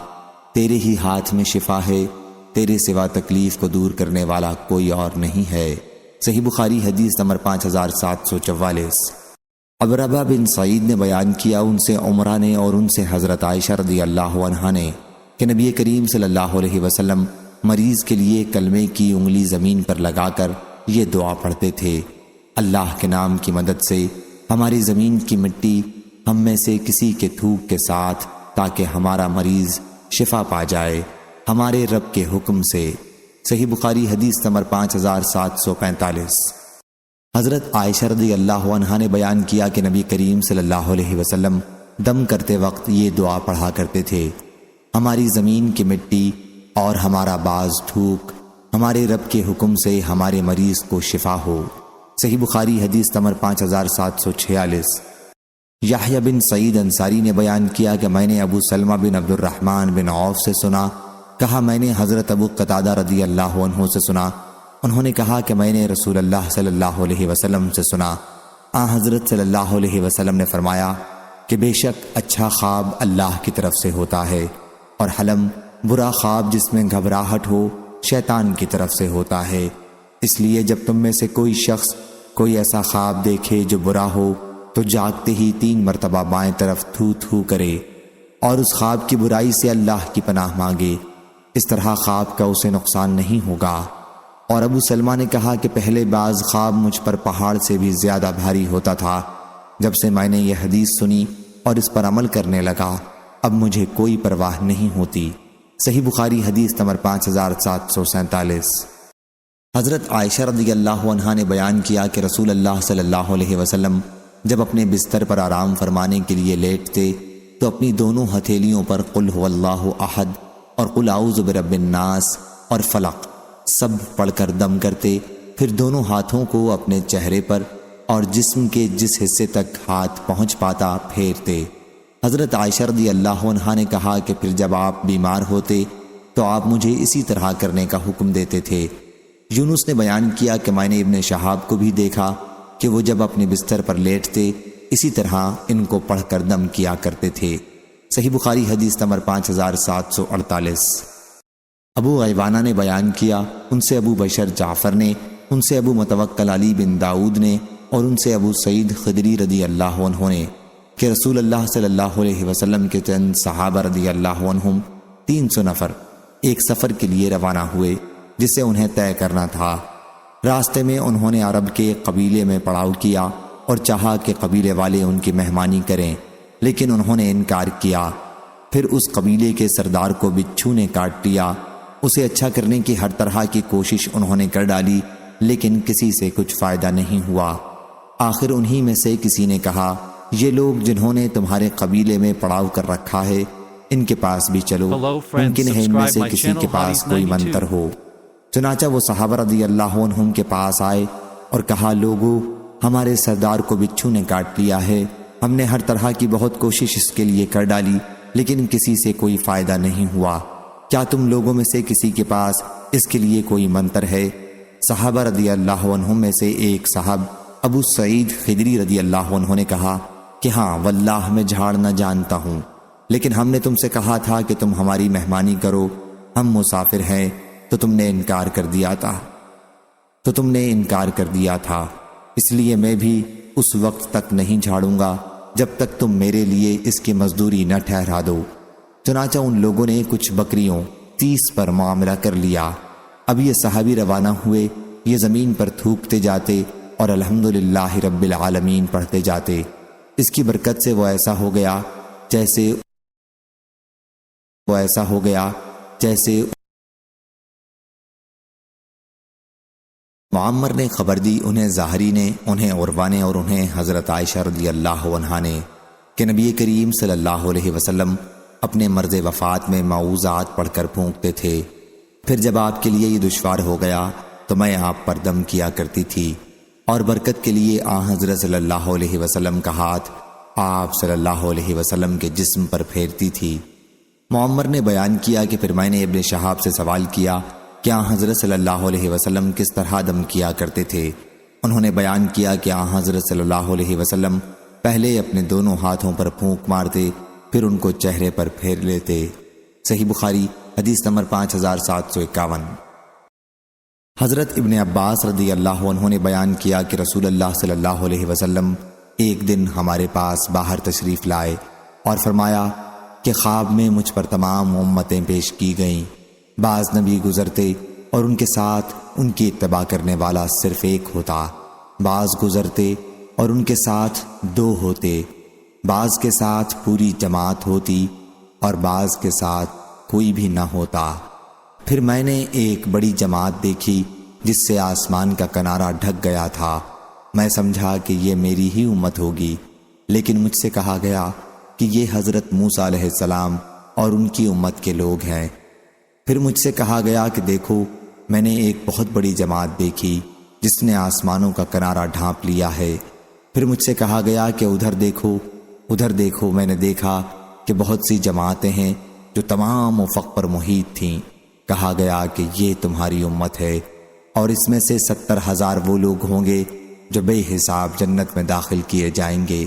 تیرے ہی ہاتھ میں شفا ہے، تیرے سوا تکلیف کو دور کرنے والا کوئی اور نہیں ہے۔ صحیح بخاری حدیث نمبر 5744۔ عبربہ بن سعید نے بیان کیا، ان سے عمرہ نے اور ان سے حضرت عائشہ رضی اللہ عنہا نے کہ نبی کریم صلی اللہ علیہ وسلم مریض کے لیے کلمے کی انگلی زمین پر لگا کر یہ دعا پڑھتے تھے: اللہ کے نام کی مدد سے ہماری زمین کی مٹی ہم میں سے کسی کے تھوک کے ساتھ، تاکہ ہمارا مریض شفا پا جائے ہمارے رب کے حکم سے۔ صحیح بخاری حدیث نمبر 5745۔ حضرت عائشہ رضی اللہ عنہا نے بیان کیا کہ نبی کریم صلی اللہ علیہ وسلم دم کرتے وقت یہ دعا پڑھا کرتے تھے: ہماری زمین کی مٹی اور ہمارا بعض تھوک ہمارے رب کے حکم سے ہمارے مریض کو شفا ہو۔ صحیح بخاری حدیث نمبر 5746۔ یحییٰ بن سعید انصاری نے بیان کیا کہ میں نے ابو سلمہ بن عبد الرحمن بن عوف سے سنا، کہا میں نے حضرت ابو قتادہ رضی اللہ عنہ سے سنا، انہوں نے کہا کہ میں نے رسول اللہ صلی اللہ علیہ وسلم سے سنا، حضرت صلی اللہ علیہ وسلم نے فرمایا کہ بے شک اچھا خواب اللہ کی طرف سے ہوتا ہے، اور حلم برا خواب جس میں گھبراہٹ ہو شیطان کی طرف سے ہوتا ہے، اس لیے جب تم میں سے کوئی شخص کوئی ایسا خواب دیکھے جو برا ہو تو جاگتے ہی 3 مرتبہ بائیں طرف تھو تھو کرے اور اس خواب کی برائی سے اللہ کی پناہ مانگے، اس طرح خواب کا اسے نقصان نہیں ہوگا۔ اور ابو سلمہ نے کہا کہ پہلے بعض خواب مجھ پر پہاڑ سے بھی زیادہ بھاری ہوتا تھا، جب سے میں نے یہ حدیث سنی اور اس پر عمل کرنے لگا اب مجھے کوئی پرواہ نہیں ہوتی۔ صحیح بخاری حدیث نمبر 5747۔ حضرت عائشہ رضی اللہ عنہا نے بیان کیا کہ رسول اللہ صلی اللہ علیہ وسلم جب اپنے بستر پر آرام فرمانے کے لیے لیٹتے تو اپنی دونوں ہتھیلیوں پر قل هو اللہ احد اور قل اعوذ برب الناس اور فلق سب پڑھ کر دم کرتے، پھر دونوں ہاتھوں کو اپنے چہرے پر اور جسم کے جس حصے تک ہاتھ پہنچ پاتا پھیرتے۔ حضرت عائشہ رضی اللہ عنہا نے کہا کہ پھر جب آپ بیمار ہوتے تو آپ مجھے اسی طرح کرنے کا حکم دیتے تھے۔ یونس نے بیان کیا کہ میں نے ابن شہاب کو بھی دیکھا کہ وہ جب اپنے بستر پر لیٹتے اسی طرح ان کو پڑھ کر دم کیا کرتے تھے۔ صحیح بخاری حدیث نمبر 5748۔ ابو غیوانہ نے بیان کیا، ان سے ابو بشر جعفر نے، ان سے ابو متوکل علی بن داؤد نے اور ان سے ابو سعید خدری رضی اللہ عنہ نے کہ رسول اللہ صلی اللہ علیہ وسلم کے چند صحابہ رضی اللہ عنہم 300 نفر ایک سفر کے لیے روانہ ہوئے جسے انہیں طے کرنا تھا۔ راستے میں انہوں نے عرب کے قبیلے میں پڑاؤ کیا اور چاہا کہ قبیلے والے ان کی مہمانی کریں، لیکن انہوں نے انکار کیا۔ پھر اس قبیلے کے سردار کو بچھو نے کاٹ لیا، اسے اچھا کرنے کی ہر طرح کی کوشش انہوں نے کر ڈالی لیکن کسی سے کچھ فائدہ نہیں ہوا۔ آخر انہی میں سے کسی نے کہا، یہ لوگ جنہوں نے تمہارے قبیلے میں پڑاؤ کر رکھا ہے ان کے پاس بھی چلو، ممکن ہے ان میں سے کسی کے پاس کوئی منتر ہو۔ چنانچہ وہ صحابہ رضی اللہ عنہم کے پاس آئے اور کہا، لوگو ہمارے سردار کو بچھو نے کاٹ لیا ہے، ہم نے ہر طرح کی بہت کوشش اس کے لیے کر ڈالی لیکن کسی سے کوئی فائدہ نہیں ہوا، کیا تم لوگوں میں سے کسی کے پاس اس کے لیے کوئی منتر ہے؟ صحابہ رضی اللہ عنہم میں سے ایک صاحب ابو سعید خدری رضی اللہ عنہ نے کہا کہ ہاں واللہ میں جھاڑ نہ جانتا ہوں، لیکن ہم نے تم سے کہا تھا کہ تم ہماری مہمانی کرو، ہم مسافر ہیں تو تم نے انکار کر دیا تھا، اس لیے میں بھی اس وقت تک نہیں جھاڑوں گا جب تک تم میرے لیے اس کی مزدوری نہ ٹھہرا دو۔ چنانچہ ان لوگوں نے کچھ بکریوں 30 پر معاملہ کر لیا۔ اب یہ صحابی روانہ ہوئے، یہ زمین پر تھوکتے جاتے اور الحمدللہ رب العالمین پڑھتے جاتے۔ اس کی برکت سے وہ ایسا ہو گیا جیسے معمر نے خبر دی، انہیں ظاہری نے، انہیں عروہ نے اور انہیں حضرت عائشہ رضی اللہ عنہا نے کہ نبی کریم صلی اللہ علیہ وسلم اپنے مرض وفات میں معوذات پڑھ کر پھونکتے تھے۔ پھر جب آپ کے لیے یہ دشوار ہو گیا تو میں آپ پر دم کیا کرتی تھی، اور برکت کے لیے حضرت صلی اللہ علیہ وسلم کا ہاتھ آپ صلی اللہ علیہ وسلم کے جسم پر پھیرتی تھی۔ معمر نے بیان کیا کہ پھر میں نے ابن شہاب سے سوال کیا کہ حضرت صلی اللہ علیہ وسلم کس طرح دم کیا کرتے تھے۔ انہوں نے بیان کیا کہ حضرت صلی اللہ علیہ وسلم پہلے اپنے دونوں ہاتھوں پر پھونک مارتے، پھر ان کو چہرے پر پھیر لیتے۔ صحیح بخاری حدیث نمبر 5751۔ حضرت ابن عباس رضی اللہ عنہ نے بیان کیا کہ رسول اللہ صلی اللہ علیہ وسلم ایک دن ہمارے پاس باہر تشریف لائے اور فرمایا کہ خواب میں مجھ پر تمام امتیں پیش کی گئیں۔ بعض نبی گزرتے اور ان کے ساتھ ان کی اتباع کرنے والا صرف ایک ہوتا، بعض گزرتے اور ان کے ساتھ 2 ہوتے، بعض کے ساتھ پوری جماعت ہوتی اور بعض کے ساتھ کوئی بھی نہ ہوتا۔ پھر میں نے ایک بڑی جماعت دیکھی جس سے آسمان کا کنارہ ڈھک گیا تھا۔ میں سمجھا کہ یہ میری ہی امت ہوگی، لیکن مجھ سے کہا گیا کہ یہ حضرت موسیٰ علیہ السلام اور ان کی امت کے لوگ ہیں۔ پھر مجھ سے کہا گیا کہ دیکھو، میں نے ایک بہت بڑی جماعت دیکھی جس نے آسمانوں کا کنارہ ڈھانپ لیا ہے۔ پھر مجھ سے کہا گیا کہ ادھر دیکھو۔ میں نے دیکھا کہ بہت سی جماعتیں ہیں جو تمام افق پر محیط تھیں۔ کہا گیا کہ یہ تمہاری امت ہے، اور اس میں سے 70,000 وہ لوگ ہوں گے جو بے حساب جنت میں داخل کیے جائیں گے۔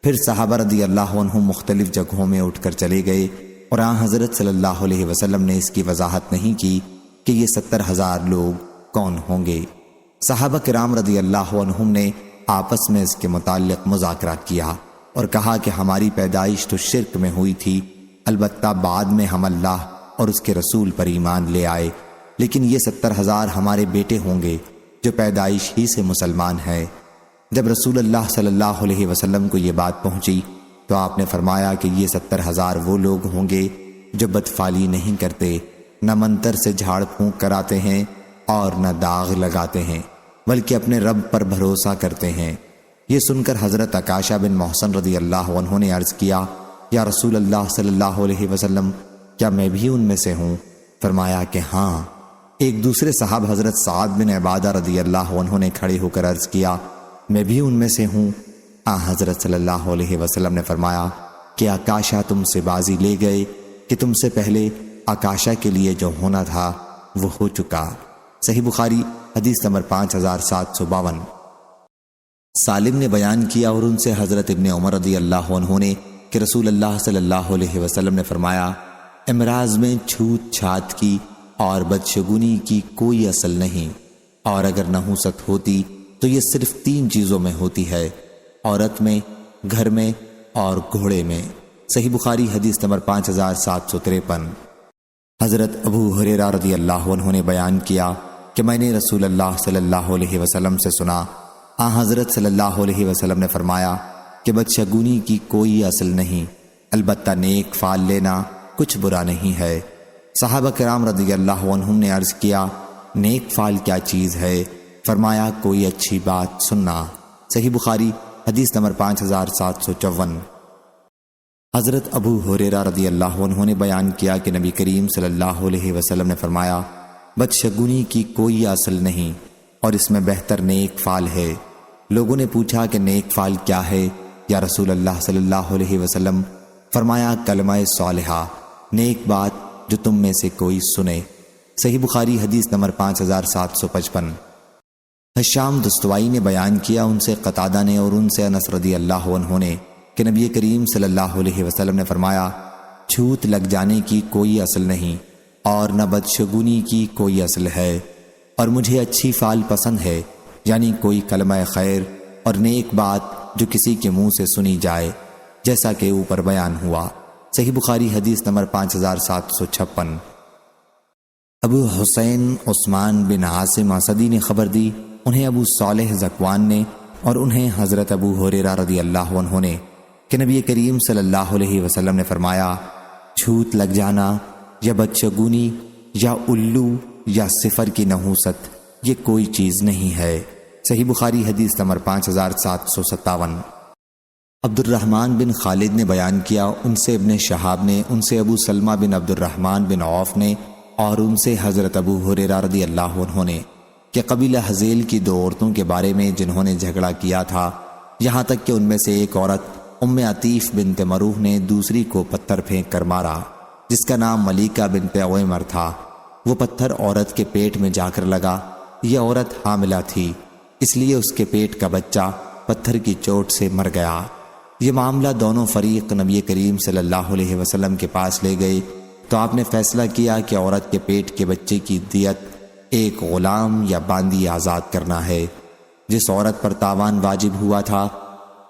پھر صحابہ رضی اللہ عنہم مختلف جگہوں میں اٹھ کر چلے گئے، اور حضرت صلی اللہ علیہ وسلم نے اس کی وضاحت نہیں کی کہ یہ 70,000 لوگ کون ہوں گے۔ صحابہ کرام رضی اللہ عنہم نے آپس میں اس کے متعلق مذاکرہ کیا اور کہا کہ ہماری پیدائش تو شرک میں ہوئی تھی، البتہ بعد میں ہم اللہ اور اس کے رسول پر ایمان لے آئے، لیکن یہ 70,000 ہمارے بیٹے ہوں گے جو پیدائش ہی سے مسلمان ہیں۔ جب رسول اللہ صلی اللہ علیہ وسلم کو یہ بات پہنچی تو آپ نے فرمایا کہ یہ 70,000 وہ لوگ ہوں گے جو بدفعلی نہیں کرتے، نہ منتر سے جھاڑ پھونک کراتے ہیں اور نہ داغ لگاتے ہیں، بلکہ اپنے رب پر بھروسہ کرتے ہیں۔ یہ سن کر حضرت عکاشہ بن محسن رضی اللہ عنہ نے عرض کیا، یا رسول اللہ صلی اللہ علیہ وسلم، کیا میں بھی ان میں سے ہوں؟ فرمایا کہ ہاں۔ ایک دوسرے صاحب حضرت سعد بن عبادہ رضی اللہ عنہ نے کھڑے ہو کر عرض کیا، میں بھی ان میں سے ہوں۔ حضرت صلی اللہ علیہ وسلم نے فرمایا کہ عکاشہ تم سے بازی لے گئے کہ تم سے پہلے عکاشہ کے لیے جو ہونا تھا وہ ہو چکا۔ صحیح بخاری حدیث نمبر 5752۔ سالم نے بیان کیا اور ان سے حضرت ابن عمر رضی اللہ عنہ نے کہ رسول اللہ صلی اللہ علیہ وسلم نے فرمایا، امراض میں چھوت چھات کی اور بدشگونی کی کوئی اصل نہیں، اور اگر نحوست ہوتی تو یہ صرف 3 چیزوں میں ہوتی ہے، عورت میں، گھر میں اور گھوڑے میں۔ صحیح بخاری حدیث نمبر 5753۔ حضرت ابو ہریرہ رضی اللہ عنہ نے بیان کیا کہ میں نے رسول اللہ صلی اللہ علیہ وسلم سے سنا، حضرت صلی اللہ علیہ وسلم نے فرمایا کہ بدشگونی کی کوئی اصل نہیں، البتہ نیک فعل لینا کچھ برا نہیں ہے۔ صحابہ کرام رضی اللہ عنہم نے عرض کیا، نیک فعل کیا چیز ہے؟ فرمایا، کوئی اچھی بات سننا۔ صحیح بخاری حدیث نمبر 5754۔ حضرت ابو ہریرہ رضی اللہ عنہ نے بیان کیا کہ نبی کریم صلی اللہ علیہ وسلم نے فرمایا، بدشگونی کی کوئی اصل نہیں، اور اس میں بہتر نیک فعل ہے۔ لوگوں نے پوچھا کہ نیک فعل کیا ہے یا رسول اللہ صلی اللہ علیہ وسلم؟ فرمایا، کلمہ صالحہ، نیک بات جو تم میں سے کوئی سنے۔ صحیح بخاری حدیث نمبر 5755۔ حشام دستوائی نے بیان کیا، ان سے قتادہ نے اور ان سے انس رضی اللہ عنہ نے کہ نبی کریم صلی اللہ علیہ وسلم نے فرمایا، چھوت لگ جانے کی کوئی اصل نہیں اور نہ بدشگونی کی کوئی اصل ہے، اور مجھے اچھی فعل پسند ہے، یعنی کوئی کلمہ خیر اور نیک بات جو کسی کے منہ سے سنی جائے، جیسا کہ اوپر بیان ہوا۔ صحیح بخاری حدیث نمبر 5756۔ ابو حسین عثمان بن عاصم اسدی نے خبر دی انہیں ابو صالح زکوان نے اور انہیں حضرت ابو ہریرہ رضی اللہ عنہ نے کہ نبی کریم صلی اللہ علیہ وسلم نے فرمایا جھوٹ لگ جانا یا بدشگونی یا الو یا صفر کی نحوست یہ کوئی چیز نہیں ہے۔ صحیح بخاری حدیث نمبر 5757۔ عبد الرحمن بن خالد نے بیان کیا، ان سے ابن شہاب نے، ان سے ابو سلمہ بن عبد الرحمن بن عوف نے اور ان سے حضرت ابو ہریرہ رضی اللہ عنہ نے کہ قبیلہ حذیل کی 2 عورتوں کے بارے میں جنہوں نے جھگڑا کیا تھا، یہاں تک کہ ان میں سے ایک عورت ام عطیف بنت مروح نے دوسری کو پتھر پھینک کر مارا، جس کا نام ملیکہ بنت عویمر تھا۔ وہ پتھر عورت کے پیٹ میں جا کر لگا۔ یہ عورت حاملہ تھی، اس لیے اس کے پیٹ کا بچہ پتھر کی چوٹ سے مر گیا۔ یہ معاملہ دونوں فریق نبی کریم صلی اللہ علیہ وسلم کے پاس لے گئے تو آپ نے فیصلہ کیا کہ عورت کے پیٹ کے بچے کی دیت ایک غلام یا باندی آزاد کرنا ہے۔ جس عورت پر تاوان واجب ہوا تھا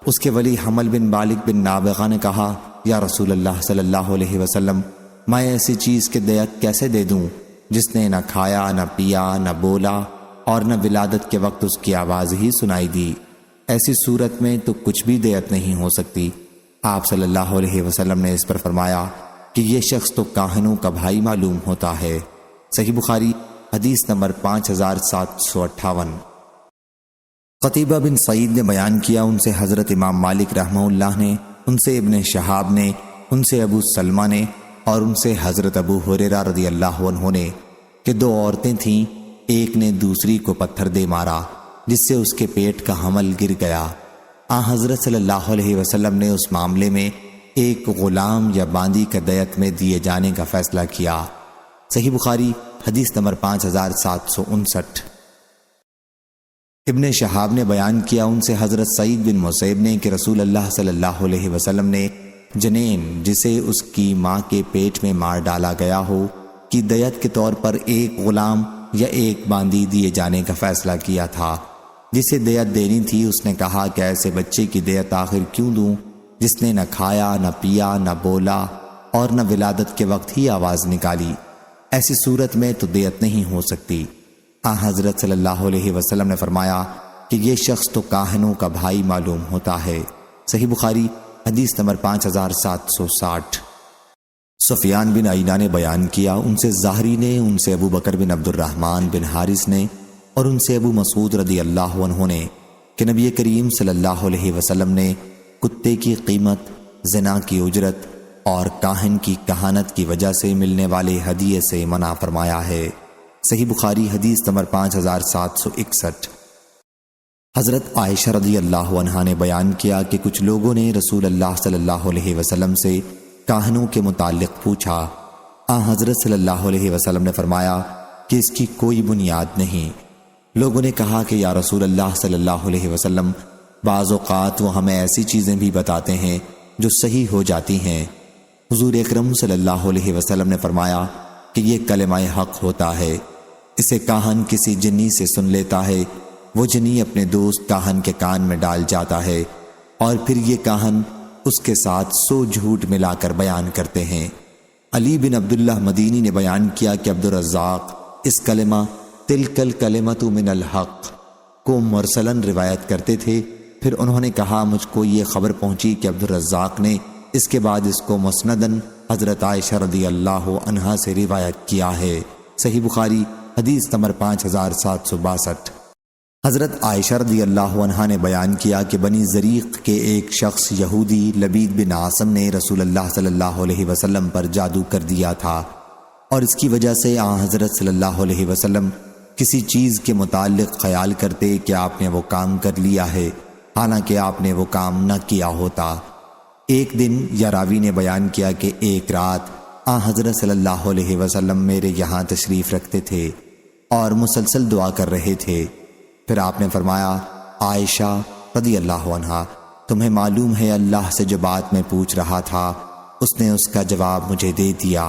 اس کے ولی حمل بن بالک بن نابغہ نے کہا، یا رسول اللہ صلی اللہ علیہ وسلم، میں ایسی چیز کے دیت کیسے دے دوں جس نے نہ کھایا نہ پیا نہ بولا اور نہ ولادت کے وقت اس کی آواز ہی سنائی دی؟ ایسی صورت میں تو کچھ بھی دیت نہیں ہو سکتی۔ آپ صلی اللہ علیہ وسلم نے اس پر فرمایا کہ یہ شخص تو کاہنوں کا بھائی معلوم ہوتا ہے۔ صحیح بخاری حدیث نمبر 5758۔ قتیبہ بن سعید نے بیان کیا، ان سے حضرت امام مالک رحمہ اللہ نے، ان سے ابن شہاب نے، ان سے ابو سلمہ نے اور ان سے حضرت ابو ہریرہ رضی اللہ عنہ نے کہ 2 عورتیں تھیں، ایک نے دوسری کو پتھر دے مارا جس سے اس کے پیٹ کا حمل گر گیا۔ حضرت صلی اللہ علیہ وسلم نے اس معاملے میں ایک غلام یا باندی کا دیت میں دیے جانے کا فیصلہ کیا۔ صحیح بخاری حدیث نمبر 5759۔ ابن شہاب نے بیان کیا، ان سے حضرت سعید بن مسیب نے کہ رسول اللہ صلی اللہ علیہ وسلم نے جنین جسے اس کی ماں کے پیٹ میں مار ڈالا گیا ہو کی دیت کے طور پر ایک غلام یا ایک باندی دیے جانے کا فیصلہ کیا تھا۔ جسے دیت دینی تھی اس نے کہا کہ ایسے بچے کی دیت آخر کیوں دوں جس نے نہ کھایا نہ پیا نہ بولا اور نہ ولادت کے وقت ہی آواز نکالی؟ ایسی صورت میں تو دیت نہیں ہو سکتی۔ حضرت صلی اللہ علیہ وسلم نے فرمایا کہ یہ شخص تو کاہنوں کا بھائی معلوم ہوتا ہے۔ صحیح بخاری حدیث نمبر 5760۔ سفیان بن عیینہ نے بیان کیا، ان سے زہری نے، ان سے ابو بکر بن عبد الرحمن بن حارث نے اور ان سے ابو مسعود رضی اللہ عنہ نے کہ نبی کریم صلی اللہ علیہ وسلم نے کتے کی قیمت، زنا کی اجرت اور کاہن کی کہانت کی وجہ سے ملنے والے ہدیے سے منع فرمایا ہے۔ صحیح بخاری حدیث نمبر 5761۔ حضرت عائشہ رضی اللہ عنہا نے بیان کیا کہ کچھ لوگوں نے رسول اللہ صلی اللہ علیہ وسلم سے کاہنوں کے متعلق پوچھا۔ حضرت صلی اللہ علیہ وسلم نے فرمایا کہ اس کی کوئی بنیاد نہیں۔ لوگوں نے کہا کہ یا رسول اللہ صلی اللہ علیہ وسلم، بعض اوقات وہ ہمیں ایسی چیزیں بھی بتاتے ہیں جو صحیح ہو جاتی ہیں۔ حضور اکرم صلی اللہ علیہ وسلم نے فرمایا کہ یہ کلمہ حق ہوتا ہے، اسے کاہن کسی جنی سے سن لیتا ہے، وہ جنی اپنے دوست کاہن کے کان میں ڈال جاتا ہے اور پھر یہ کاہن اس کے ساتھ 100 جھوٹ ملا کر بیان کرتے ہیں۔ علی بن عبداللہ مدینی نے بیان کیا کہ عبدالرزاق اس کلمہ تلک الکلمۃ من الحق کو مرسلاً روایت کرتے تھے۔ پھر انہوں نے کہا مجھ کو یہ خبر پہنچی کہ عبدالرزاق نے اس کے بعد اس کو مسنداً حضرت عائشہ رضی اللہ عنہا سے روایت کیا ہے۔ صحیح بخاری حدیث نمبر 5762۔ حضرت عائشہ رضی اللہ عنہا نے بیان کیا کہ بنی زریق کے ایک شخص یہودی لبید بن عاصم نے رسول اللہ صلی اللہ علیہ وسلم پر جادو کر دیا تھا اور اس کی وجہ سے حضرت صلی اللہ علیہ وسلم کسی چیز کے متعلق خیال کرتے کہ آپ نے وہ کام کر لیا ہے، حالانکہ آپ نے وہ کام نہ کیا ہوتا۔ ایک دن یا راوی نے بیان کیا کہ ایک رات حضرت صلی اللہ علیہ وسلم میرے یہاں تشریف رکھتے تھے اور مسلسل دعا کر رہے تھے۔ پھر آپ نے فرمایا عائشہ رضی اللہ عنہا، تمہیں معلوم ہے اللہ سے جو بات میں پوچھ رہا تھا اس نے اس کا جواب مجھے دے دیا۔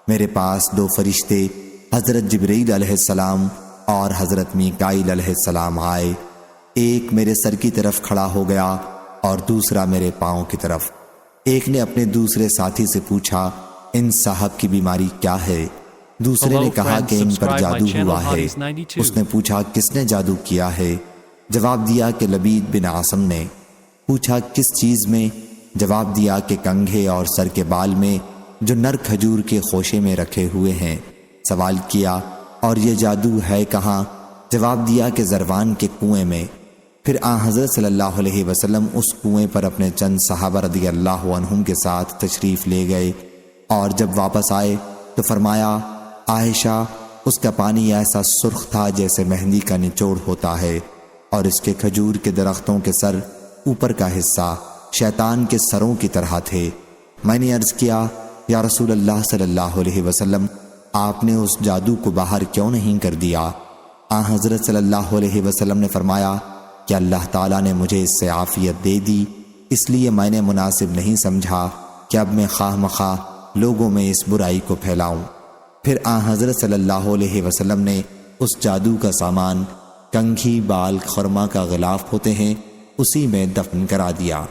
میرے پاس 2 فرشتے حضرت جبرائیل علیہ السلام اور حضرت میکائیل علیہ السلام آئے، ایک میرے سر کی طرف کھڑا ہو گیا اور دوسرا میرے پاؤں کی طرف۔ ایک نے اپنے دوسرے ساتھی سے پوچھا ان صاحب کی بیماری کیا ہے؟ دوسرے نے Hello کہا friends, کہ ان پر subscribe my جادو channel ہوا ہے۔ Hotties92. اس نے پوچھا کس نے جادو کیا ہے؟ جواب دیا کہ لبید بن عاصم نے۔ پوچھا کس چیز میں؟ جواب دیا کہ کنگھے اور سر کے بال میں جو نر کھجور کے خوشے میں رکھے ہوئے ہیں۔ سوال کیا اور یہ جادو ہے کہاں؟ جواب دیا کہ زروان کے کنویں میں۔ پھر حضرت صلی اللہ علیہ وسلم اس کنویں پر اپنے چند صحابہ رضی اللہ عنہم کے ساتھ تشریف لے گئے، اور جب واپس آئے تو فرمایا عائشہ اس کا پانی ایسا سرخ تھا جیسے مہندی کا نچوڑ ہوتا ہے، اور اس کے کھجور کے درختوں کے سر اوپر کا حصہ شیطان کے سروں کی طرح تھے۔ میں نے عرض کیا یا رسول اللہ صلی اللہ علیہ وسلم، آپ نے اس جادو کو باہر کیوں نہیں کر دیا؟ حضرت صلی اللہ علیہ وسلم نے فرمایا کہ اللہ تعالیٰ نے مجھے اس سے عافیت دے دی، اس لیے میں نے مناسب نہیں سمجھا کہ اب میں خواہ مخواہ لوگوں میں اس برائی کو پھیلاؤں۔ پھر حضرت صلی اللہ علیہ وسلم نے اس جادو کا سامان کنگھی بال خرما کا غلاف ہوتے ہیں اسی میں دفن کرا دیا۔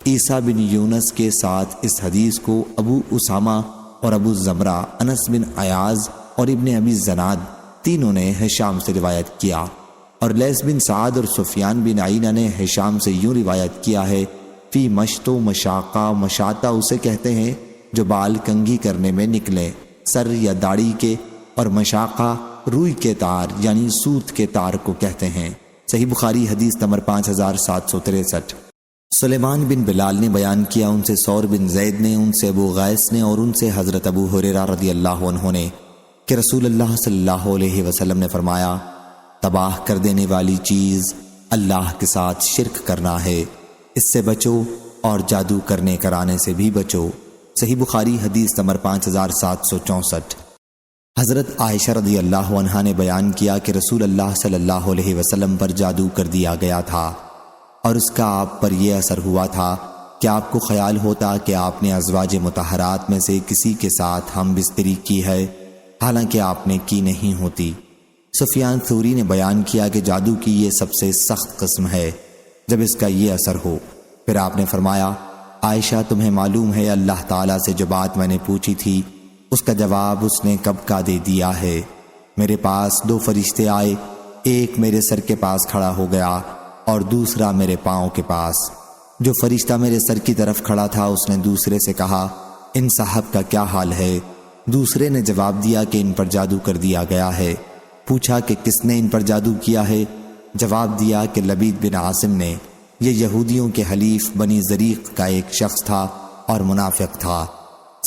عیسیٰ بن یونس کے ساتھ اس حدیث کو ابو اسامہ اور ابو زمرہ، انس بن عیاض اور ابن ابی زناد تینوں نے ہشام سے روایت کیا، اور لیث بن سعد اور سفیان بن عینہ نے ہشام سے یوں روایت کیا ہے فی مشت و مشاقہ، مشاطہ اسے کہتے ہیں جو بال کنگھی کرنے میں نکلے سر یا داڑھی کے، اور مشاقہ روئی کے تار یعنی سوت کے تار کو کہتے ہیں۔ صحیح بخاری حدیث نمبر 5763۔ سلیمان بن بلال نے بیان کیا، ان سے ثور بن زید نے، ان سے ابو غیث نے، اور ان سے حضرت ابو ہریرہ رضی اللہ عنہ نے کہ رسول اللہ صلی اللہ علیہ وسلم نے فرمایا تباہ کر دینے والی چیز اللہ کے ساتھ شرک کرنا ہے، اس سے بچو اور جادو کرنے کرانے سے بھی بچو۔ صحیح بخاری حدیث نمبر 5764۔ حضرت عائشہ رضی اللہ عنہا نے بیان کیا کہ رسول اللہ صلی اللہ علیہ وسلم پر جادو کر دیا گیا تھا، اور اس کا آپ پر یہ اثر ہوا تھا کہ آپ کو خیال ہوتا کہ آپ نے ازواج مطہرات میں سے کسی کے ساتھ ہم بستری کی ہے، حالانکہ آپ نے کی نہیں ہوتی۔ سفیان ثوری نے بیان کیا کہ جادو کی یہ سب سے سخت قسم ہے جب اس کا یہ اثر ہو۔ پھر آپ نے فرمایا عائشہ تمہیں معلوم ہے اللہ تعالیٰ سے جو بات میں نے پوچھی تھی اس کا جواب اس نے کب کا دے دیا ہے۔ میرے پاس 2 فرشتے آئے، ایک میرے سر کے پاس کھڑا ہو گیا اور دوسرا میرے پاؤں کے پاس۔ جو فرشتہ میرے سر کی طرف کھڑا تھا اس نے دوسرے سے کہا ان صاحب کا کیا حال ہے؟ دوسرے نے جواب دیا کہ ان پر جادو کر دیا گیا ہے۔ پوچھا کہ کس نے ان پر جادو کیا ہے؟ جواب دیا کہ لبید بن عاصم نے۔ یہ یہودیوں کے حلیف بنی زریق کا ایک شخص تھا اور منافق تھا۔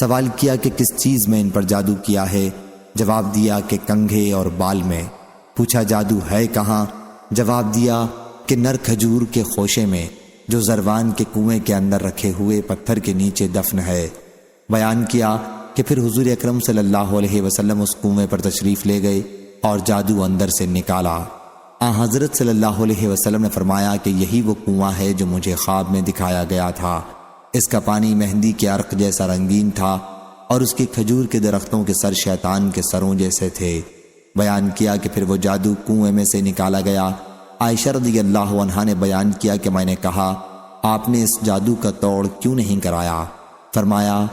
سوال کیا کہ کس چیز میں ان پر جادو کیا ہے؟ جواب دیا کہ کنگھے اور بال میں۔ پوچھا جادو ہے کہاں؟ جواب دیا کہ نر کھجور کے خوشے میں جو زروان کے کنویں کے اندر رکھے ہوئے پتھر کے نیچے دفن ہے۔ بیان کیا کہ پھر حضور اکرم صلی اللہ علیہ وسلم اس کنویں پر تشریف لے گئے اور جادو اندر سے نکالا۔ حضرت صلی اللہ علیہ وسلم نے فرمایا کہ یہی وہ کنواں ہے جو مجھے خواب میں دکھایا گیا تھا۔ اس کا پانی مہندی کے عرق جیسا رنگین تھا اور اس کی کھجور کے درختوں کے سر شیطان کے سروں جیسے تھے۔ بیان کیا کہ پھر وہ جادو کنویں میں سے نکالا گیا۔ عائشہ رضی اللہ عنہا نے بیان کیا کہ میں نے کہا آپ نے اس جادو کا توڑ کیوں نہیں کرایا؟ فرمایا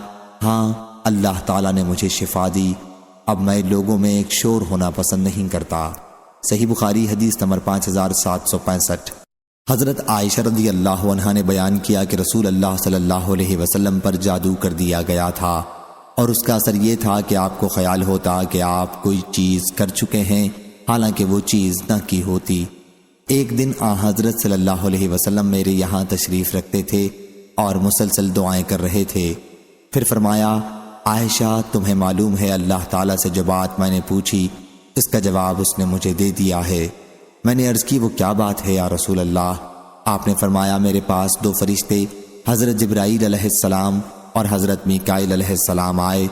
ہاں اللہ تعالیٰ نے مجھے شفا دی، اب میں لوگوں میں ایک شور ہونا پسند نہیں کرتا۔ صحیح بخاری حدیث نمبر 5765۔ حضرت عائشہ رضی اللہ عنہا نے بیان کیا کہ رسول اللہ صلی اللہ علیہ وسلم پر جادو کر دیا گیا تھا، اور اس کا اثر یہ تھا کہ آپ کو خیال ہوتا کہ آپ کوئی چیز کر چکے ہیں حالانکہ وہ چیز نہ کی ہوتی۔ ایک دن حضرت صلی اللہ علیہ وسلم میرے یہاں تشریف رکھتے تھے اور مسلسل دعائیں کر رہے تھے۔ پھر فرمایا عائشہ تمہیں معلوم ہے اللہ تعالیٰ سے جو بات میں نے پوچھی اس کا جواب اس نے مجھے دے دیا ہے۔ میں نے عرض کی وہ کیا بات ہے یا رسول اللہ؟ آپ نے فرمایا میرے پاس 2 فرشتے حضرت جبرائیل علیہ السلام اور حضرت میکائیل علیہ السلام آئے،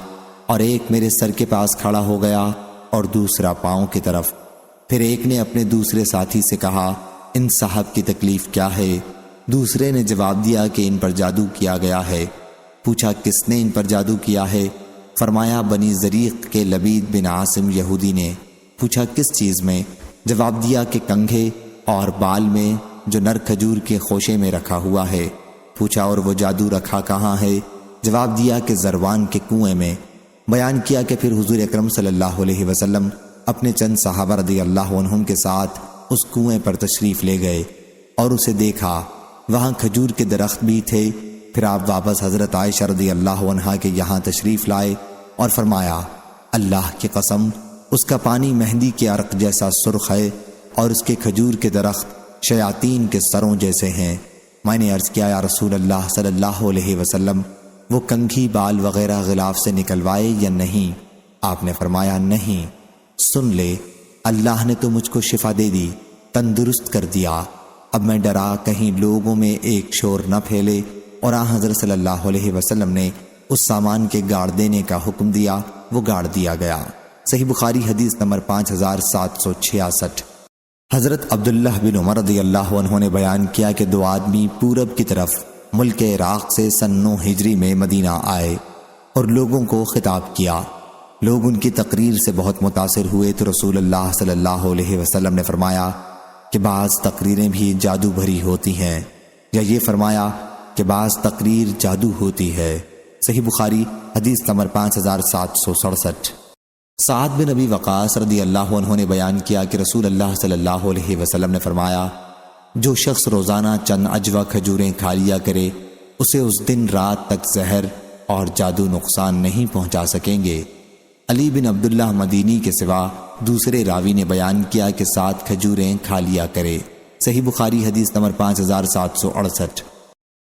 اور ایک میرے سر کے پاس کھڑا ہو گیا اور دوسرا پاؤں کی طرف۔ پھر ایک نے اپنے دوسرے ساتھی سے کہا ان صاحب کی تکلیف کیا ہے؟ دوسرے نے جواب دیا کہ ان پر جادو کیا گیا ہے۔ پوچھا کس نے ان پر جادو کیا ہے؟ فرمایا بنی زریق کے لبید بن عاصم یہودی نے۔ پوچھا کس چیز میں؟ جواب دیا کہ کنگھے اور بال میں جو نر کھجور کے خوشے میں رکھا ہوا ہے۔ پوچھا اور وہ جادو رکھا کہاں ہے؟ جواب دیا کہ زروان کے کنویں میں۔ بیان کیا کہ پھر حضور اکرم صلی اللہ علیہ وسلم اپنے چند صحابہ رضی اللہ عنہم کے ساتھ اس کنویں پر تشریف لے گئے اور اسے دیکھا، وہاں کھجور کے درخت بھی تھے۔ پھر آپ واپس حضرت عائشہ رضی اللہ عنہا کے یہاں تشریف لائے اور فرمایا، اللہ کی قسم، اس کا پانی مہندی کے عرق جیسا سرخ ہے اور اس کے کھجور کے درخت شیاطین کے سروں جیسے ہیں۔ میں نے عرض کیا، یا رسول اللہ صلی اللہ علیہ وسلم، وہ کنگھی بال وغیرہ غلاف سے نکلوائے یا نہیں؟ آپ نے فرمایا، نہیں۔ سن لے، اللہ نے تو مجھ کو شفا دے دی، تندرست کر دیا۔ اب میں ڈرا کہیں لوگوں میں ایک شور نہ پھیلے، اور حضرت صلی اللہ علیہ وسلم نے اس سامان کے گاڑ دینے کا حکم دیا، وہ گاڑ دیا گیا۔ صحیح بخاری حدیث نمبر 5766۔ حضرت عبداللہ بن عمر رضی اللہ عنہ نے بیان کیا کہ دو آدمی پورب کی طرف ملک عراق سے سن 9 ہجری میں مدینہ آئے اور لوگوں کو خطاب کیا۔ لوگ ان کی تقریر سے بہت متاثر ہوئے تو رسول اللہ صلی اللہ علیہ وسلم نے فرمایا کہ بعض تقریریں بھی جادو بھری ہوتی ہیں، یا یہ فرمایا کہ بعض تقریر جادو ہوتی ہے۔ صحیح بخاری حدیث نمبر 5767۔ سعد بن ابی وقاص رضی اللہ عنہ نے بیان کیا کہ رسول اللہ صلی اللہ علیہ وسلم نے فرمایا، جو شخص روزانہ چند عجوہ کھجوریں کھا لیا کرے، اسے اس دن رات تک زہر اور جادو نقصان نہیں پہنچا سکیں گے۔ علی بن عبداللہ مدینی کے سوا دوسرے راوی نے بیان کیا کہ 7 کھجوریں کھا لیا کرے۔ صحیح بخاری حدیث نمبر 5768۔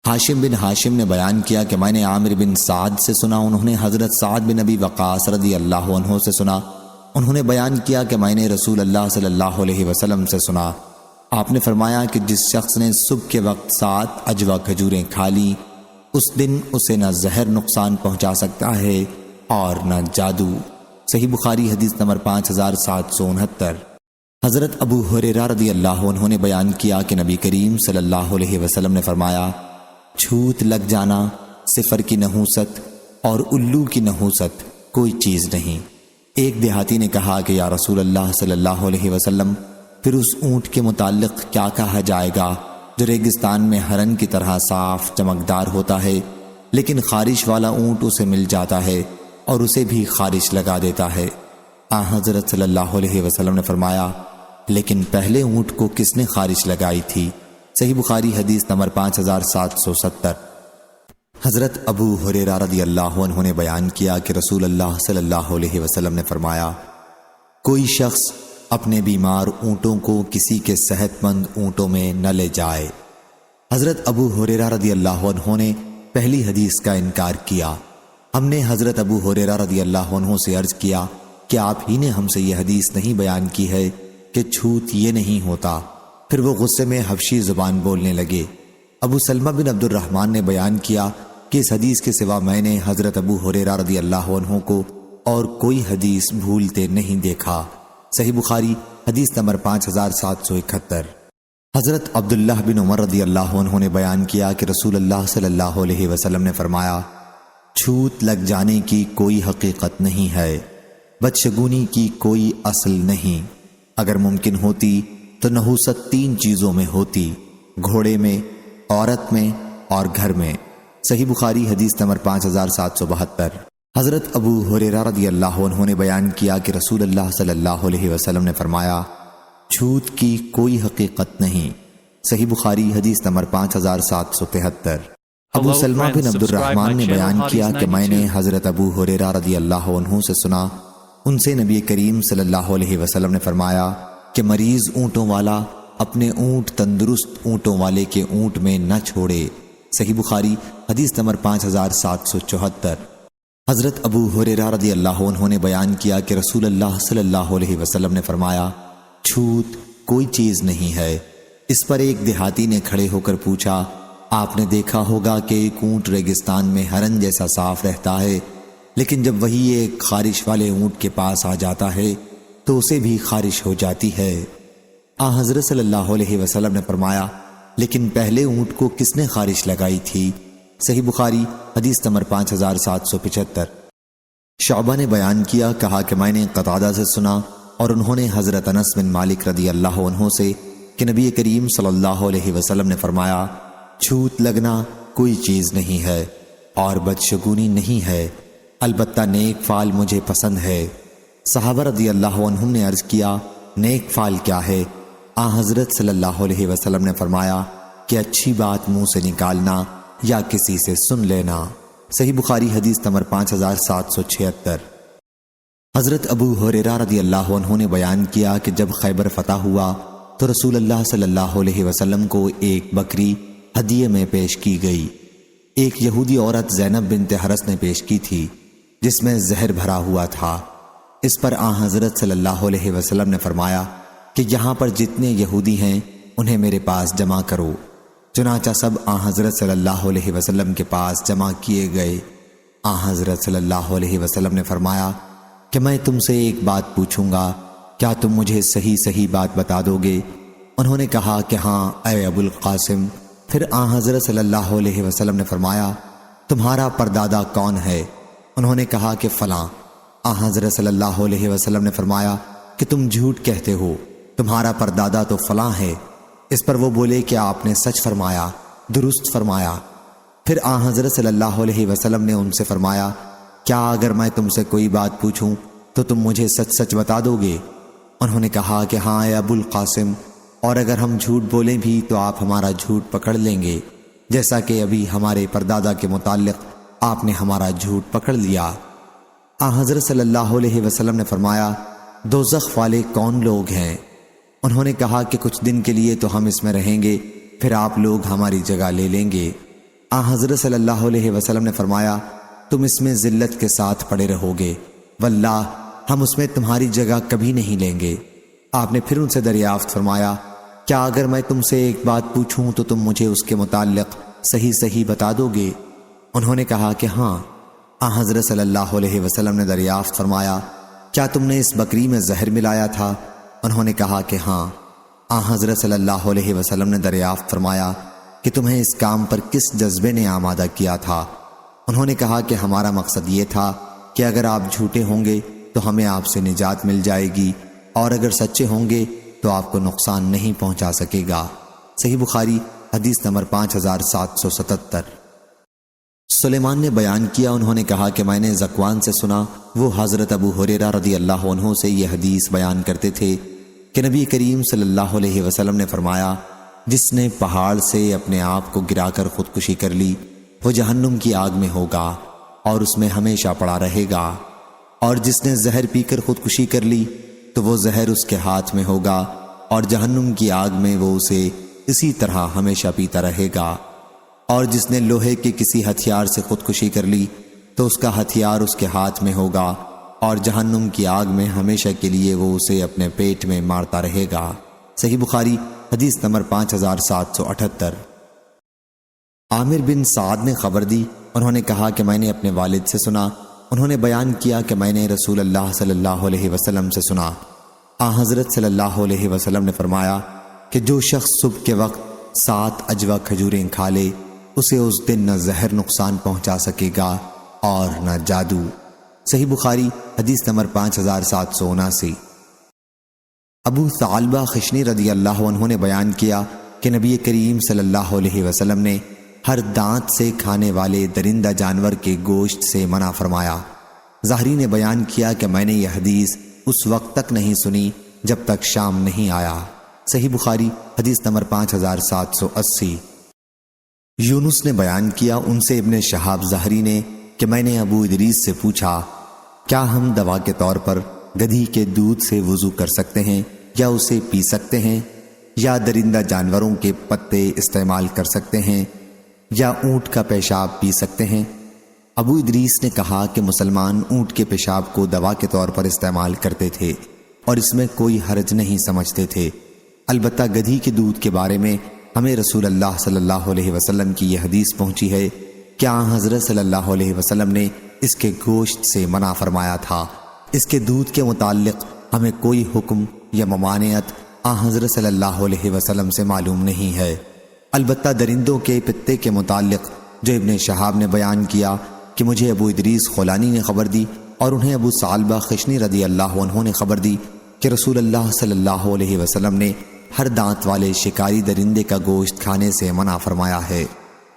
ہاشم بن ہاشم نے بیان کیا کہ میں نے عامر بن سعد سے سنا، انہوں نے حضرت سعد بن ابی وقاص رضی اللہ عنہ سے سنا، انہوں نے بیان کیا کہ میں نے رسول اللہ صلی اللہ علیہ وسلم سے سنا، آپ نے فرمایا کہ جس شخص نے صبح کے وقت 7 عجوہ کھجوریں کھا لی، اس دن اسے نہ زہر نقصان پہنچا سکتا ہے اور نہ جادو۔ صحیح بخاری حدیث نمبر 5769۔ حضرت ابو ہریرہ رضی اللہ عنہ نے بیان کیا کہ نبی کریم صلی اللہ علیہ وسلم نے فرمایا، چھوت لگ جانا، صفر کی نحوست اور الو کی نحوست کوئی چیز نہیں۔ ایک دیہاتی نے کہا کہ یا رسول اللہ صلی اللہ علیہ وسلم، پھر اس اونٹ کے متعلق کیا کہا جائے گا جو ریگستان میں ہرن کی طرح صاف چمکدار ہوتا ہے، لیکن خارش والا اونٹ اسے مل جاتا ہے اور اسے بھی خارش لگا دیتا ہے؟ حضرت صلی اللہ علیہ وسلم نے فرمایا، لیکن پہلے اونٹ کو کس نے خارش لگائی تھی؟ صحیح بخاری حدیث نمبر 5770۔ حضرت ابو ہریرہ رضی اللہ عنہ نے بیان کیا کہ رسول اللہ صلی اللہ علیہ وسلم نے فرمایا، کوئی شخص اپنے بیمار اونٹوں کو کسی کے صحت مند اونٹوں میں نہ لے جائے۔ حضرت ابو ہریرہ رضی اللہ عنہ نے پہلی حدیث کا انکار کیا۔ ہم نے حضرت ابو ہریرہ رضی اللہ عنہ سے عرض کیا کہ آپ ہی نے ہم سے یہ حدیث نہیں بیان کی ہے کہ چھوت یہ نہیں ہوتا؟ پھر وہ غصے میں حبشی زبان بولنے لگے۔ ابو سلمہ بن عبد الرحمن نے بیان کیا کہ اس حدیث کے سوا میں نے حضرت ابو ہریرہ رضی اللہ عنہ کو اور کوئی حدیث بھولتے نہیں دیکھا۔ صحیح بخاری حدیث نمبر 5771۔ حضرت عبداللہ بن عمر رضی اللہ عنہ نے بیان کیا کہ رسول اللہ صلی اللہ علیہ وسلم نے فرمایا، چھوت لگ جانے کی کوئی حقیقت نہیں ہے، بدشگونی کی کوئی اصل نہیں۔ اگر ممکن ہوتی تو نحوست 3 چیزوں میں ہوتی، گھوڑے میں، عورت میں اور گھر میں۔ صحیح بخاری حدیث نمبر 5772۔ حضرت ابو ہریرہ رضی اللہ عنہ نے بیان کیا کہ رسول اللہ صلی اللہ علیہ وسلم نے فرمایا، چھوت کی کوئی حقیقت نہیں۔ صحیح بخاری حدیث نمبر 5773۔ ابو سلمہ بن عبد الرحمن نے بیان کیا کہ میں نے حضرت ابو ہریرہ رضی اللہ عنہ سے سنا، ان سے نبی کریم صلی اللہ علیہ وسلم نے فرمایا کہ مریض اونٹوں والا اپنے اونٹ تندرست اونٹوں والے کے اونٹ میں نہ چھوڑے۔ صحیح بخاری حدیث نمبر 5774۔ حضرت ابو ہریرہ رضی اللہ عنہ نے بیان کیا کہ رسول اللہ صلی اللہ علیہ وسلم نے فرمایا، چھوت کوئی چیز نہیں ہے۔ اس پر ایک دیہاتی نے کھڑے ہو کر پوچھا، آپ نے دیکھا ہوگا کہ ایک اونٹ ریگستان میں ہرن جیسا صاف رہتا ہے، لیکن جب وہی ایک خارش والے اونٹ کے پاس آ جاتا ہے تو اسے بھی خارش ہو جاتی ہے۔ حضرت صلی اللہ علیہ وسلم نے فرمایا، لیکن پہلے اونٹ کو کس نے خارش لگائی تھی؟ صحیح بخاری حدیث نمبر 5775۔ شعبہ نے بیان کیا، کہا کہ میں نے قتادہ سے سنا اور انہوں نے حضرت انس بن مالک رضی اللہ عنہ سے کہ نبی کریم صلی اللہ علیہ وسلم نے فرمایا، چھوت لگنا کوئی چیز نہیں ہے اور بدشگونی نہیں ہے، البتہ نیک فعل مجھے پسند ہے۔ صحابہ رضی اللہ عنہم نے عرض کیا، نیک فعل کیا ہے؟ حضرت صلی اللہ علیہ وسلم نے فرمایا کہ اچھی بات منہ سے نکالنا یا کسی سے سن لینا۔ صحیح بخاری حدیث نمبر 5776۔ حضرت ابو ہریرہ رضی اللہ عنہ نے بیان کیا کہ جب خیبر فتح ہوا تو رسول اللہ صلی اللہ علیہ وسلم کو ایک بکری ہدیے میں پیش کی گئی۔ ایک یہودی عورت زینب بنت حرس نے پیش کی تھی جس میں زہر بھرا ہوا تھا۔ اس پر حضرت صلی اللہ علیہ وسلم نے فرمایا کہ یہاں پر جتنے یہودی ہیں انہیں میرے پاس جمع کرو۔ چنانچہ سب حضرت صلی اللہ علیہ وسلم کے پاس جمع کیے گئے۔ حضرت صلی اللہ علیہ وسلم نے فرمایا کہ میں تم سے ایک بات پوچھوں گا، کیا تم مجھے صحیح بات بتا دو گے؟ انہوں نے کہا کہ ہاں اے ابو القاسم۔ پھر حضرت صلی اللہ علیہ وسلم نے فرمایا تمہارا پردادا کون ہے؟ انہوں نے کہا کہ فلاں۔ حضرت صلی اللہ علیہ وسلم نے فرمایا کہ تم جھوٹ کہتے ہو، تمہارا پردادا تو فلاں ہے۔ اس پر وہ بولے کہ آپ نے سچ فرمایا، درست فرمایا۔ پھر حضرت صلی اللہ علیہ وسلم نے ان سے فرمایا کیا اگر میں تم سے کوئی بات پوچھوں تو تم مجھے سچ بتا دو گے؟ انہوں نے کہا کہ ہاں اے ابو القاسم، اور اگر ہم جھوٹ بولیں بھی تو آپ ہمارا جھوٹ پکڑ لیں گے، جیسا کہ ابھی ہمارے پردادا کے متعلق آپ نے ہمارا جھوٹ پکڑ لیا۔ حضرت صلی اللہ علیہ وسلم نے فرمایا دوزخ والے کون لوگ ہیں؟ انہوں نے کہا کہ کچھ دن کے لیے تو ہم اس میں رہیں گے، پھر آپ لوگ ہماری جگہ لے لیں گے۔ حضرت صلی اللہ علیہ وسلم نے فرمایا تم اس میں ذلت کے ساتھ پڑے رہو گے، واللہ ہم اس میں تمہاری جگہ کبھی نہیں لیں گے۔ آپ نے پھر ان سے دریافت فرمایا کیا اگر میں تم سے ایک بات پوچھوں تو تم مجھے اس کے متعلق صحیح بتا دو گے؟ انہوں نے کہا کہ ہاں۔ حضرت صلی اللہ علیہ وسلم نے دریافت فرمایا کیا تم نے اس بکری میں زہر ملایا تھا؟ انہوں نے کہا کہ ہاں۔ حضرت صلی اللہ علیہ وسلم نے دریافت فرمایا کہ تمہیں اس کام پر کس جذبے نے آمادہ کیا تھا؟ انہوں نے کہا کہ ہمارا مقصد یہ تھا کہ اگر آپ جھوٹے ہوں گے تو ہمیں آپ سے نجات مل جائے گی، اور اگر سچے ہوں گے تو آپ کو نقصان نہیں پہنچا سکے گا۔ صحیح بخاری حدیث نمبر 5777۔ سلیمان نے بیان کیا، انہوں نے کہا کہ میں نے ذکوان سے سنا، وہ حضرت ابو ہریرہ رضی اللہ عنہ سے یہ حدیث بیان کرتے تھے کہ نبی کریم صلی اللہ علیہ وسلم نے فرمایا جس نے پہاڑ سے اپنے آپ کو گرا کر خودکشی کر لی وہ جہنم کی آگ میں ہوگا اور اس میں ہمیشہ پڑا رہے گا، اور جس نے زہر پی کر خودکشی کر لی تو وہ زہر اس کے ہاتھ میں ہوگا اور جہنم کی آگ میں وہ اسے اسی طرح ہمیشہ پیتا رہے گا، اور جس نے لوہے کے کسی ہتھیار سے خودکشی کر لی تو اس کا ہتھیار اس کے ہاتھ میں ہوگا اور جہنم کی آگ میں ہمیشہ کے لیے وہ اسے اپنے پیٹ میں مارتا رہے گا۔ صحیح بخاری حدیث نمبر 5778۔ عامر بن سعد نے خبر دی، انہوں نے کہا کہ میں نے اپنے والد سے سنا، انہوں نے بیان کیا کہ میں نے رسول اللہ صلی اللہ علیہ وسلم سے سنا، حضرت صلی اللہ علیہ وسلم نے فرمایا کہ جو شخص صبح کے وقت 7 اجوا کھجوریں کھا لے اسے اس دن نہ زہر نقصان پہنچا سکے گا اور نہ جادو۔ صحیح بخاری حدیث نمبر 5779۔ ابو ثعلبہ خشنی رضی اللہ عنہ نے بیان کیا کہ نبی کریم صلی اللہ علیہ وسلم نے ہر دانت سے کھانے والے درندہ جانور کے گوشت سے منع فرمایا۔ ظاہری نے بیان کیا کہ میں نے یہ حدیث اس وقت تک نہیں سنی جب تک شام نہیں آیا۔ صحیح بخاری حدیث نمبر 5780۔ یونس نے بیان کیا، ان سے ابن شہاب ظاہری نے کہ میں نے ابو ادریس سے پوچھا کیا ہم دوا کے طور پر گدھی کے دودھ سے وضو کر سکتے ہیں یا اسے پی سکتے ہیں، یا درندہ جانوروں کے پتے استعمال کر سکتے ہیں، یا اونٹ کا پیشاب پی سکتے ہیں؟ ابو ادریس نے کہا کہ مسلمان اونٹ کے پیشاب کو دوا کے طور پر استعمال کرتے تھے اور اس میں کوئی حرج نہیں سمجھتے تھے، البتہ گدھی کے دودھ کے بارے میں ہمیں رسول اللہ صلی اللہ علیہ وسلم کی یہ حدیث پہنچی ہے کہ حضرت صلی اللہ علیہ وسلم نے اس کے گوشت سے منع فرمایا تھا۔ اس کے دودھ کے متعلق ہمیں کوئی حکم یا ممانعت حضرت صلی اللہ علیہ وسلم سے معلوم نہیں ہے، البتہ درندوں کے پتے کے متعلق جو ابن شہاب نے بیان کیا کہ مجھے ابو ادریس خولانی نے خبر دی اور انہیں ابو ثعلبہ خشنی رضی اللہ عنہ نے خبر دی کہ رسول اللہ صلی اللہ علیہ وسلم نے ہر دانت والے شکاری درندے کا گوشت کھانے سے منع فرمایا ہے۔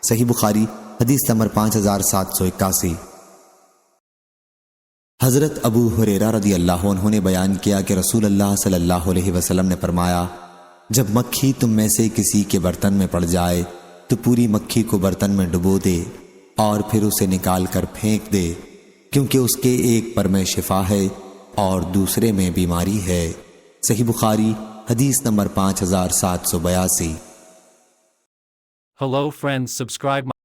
صحیح بخاری حدیث نمبر 5781۔ حضرت ابو ہریرہ رضی اللہ عنہ نے بیان کیا کہ رسول اللہ صلی اللہ علیہ وسلم نے فرمایا، جب مکھی تم میں سے کسی کے برتن میں پڑ جائے تو پوری مکھی کو برتن میں ڈبو دے اور پھر اسے نکال کر پھینک دے، کیونکہ اس کے ایک پر میں شفا ہے اور دوسرے میں بیماری ہے۔ صحیح بخاری حدیث نمبر 5782۔ Hello friends, subscribe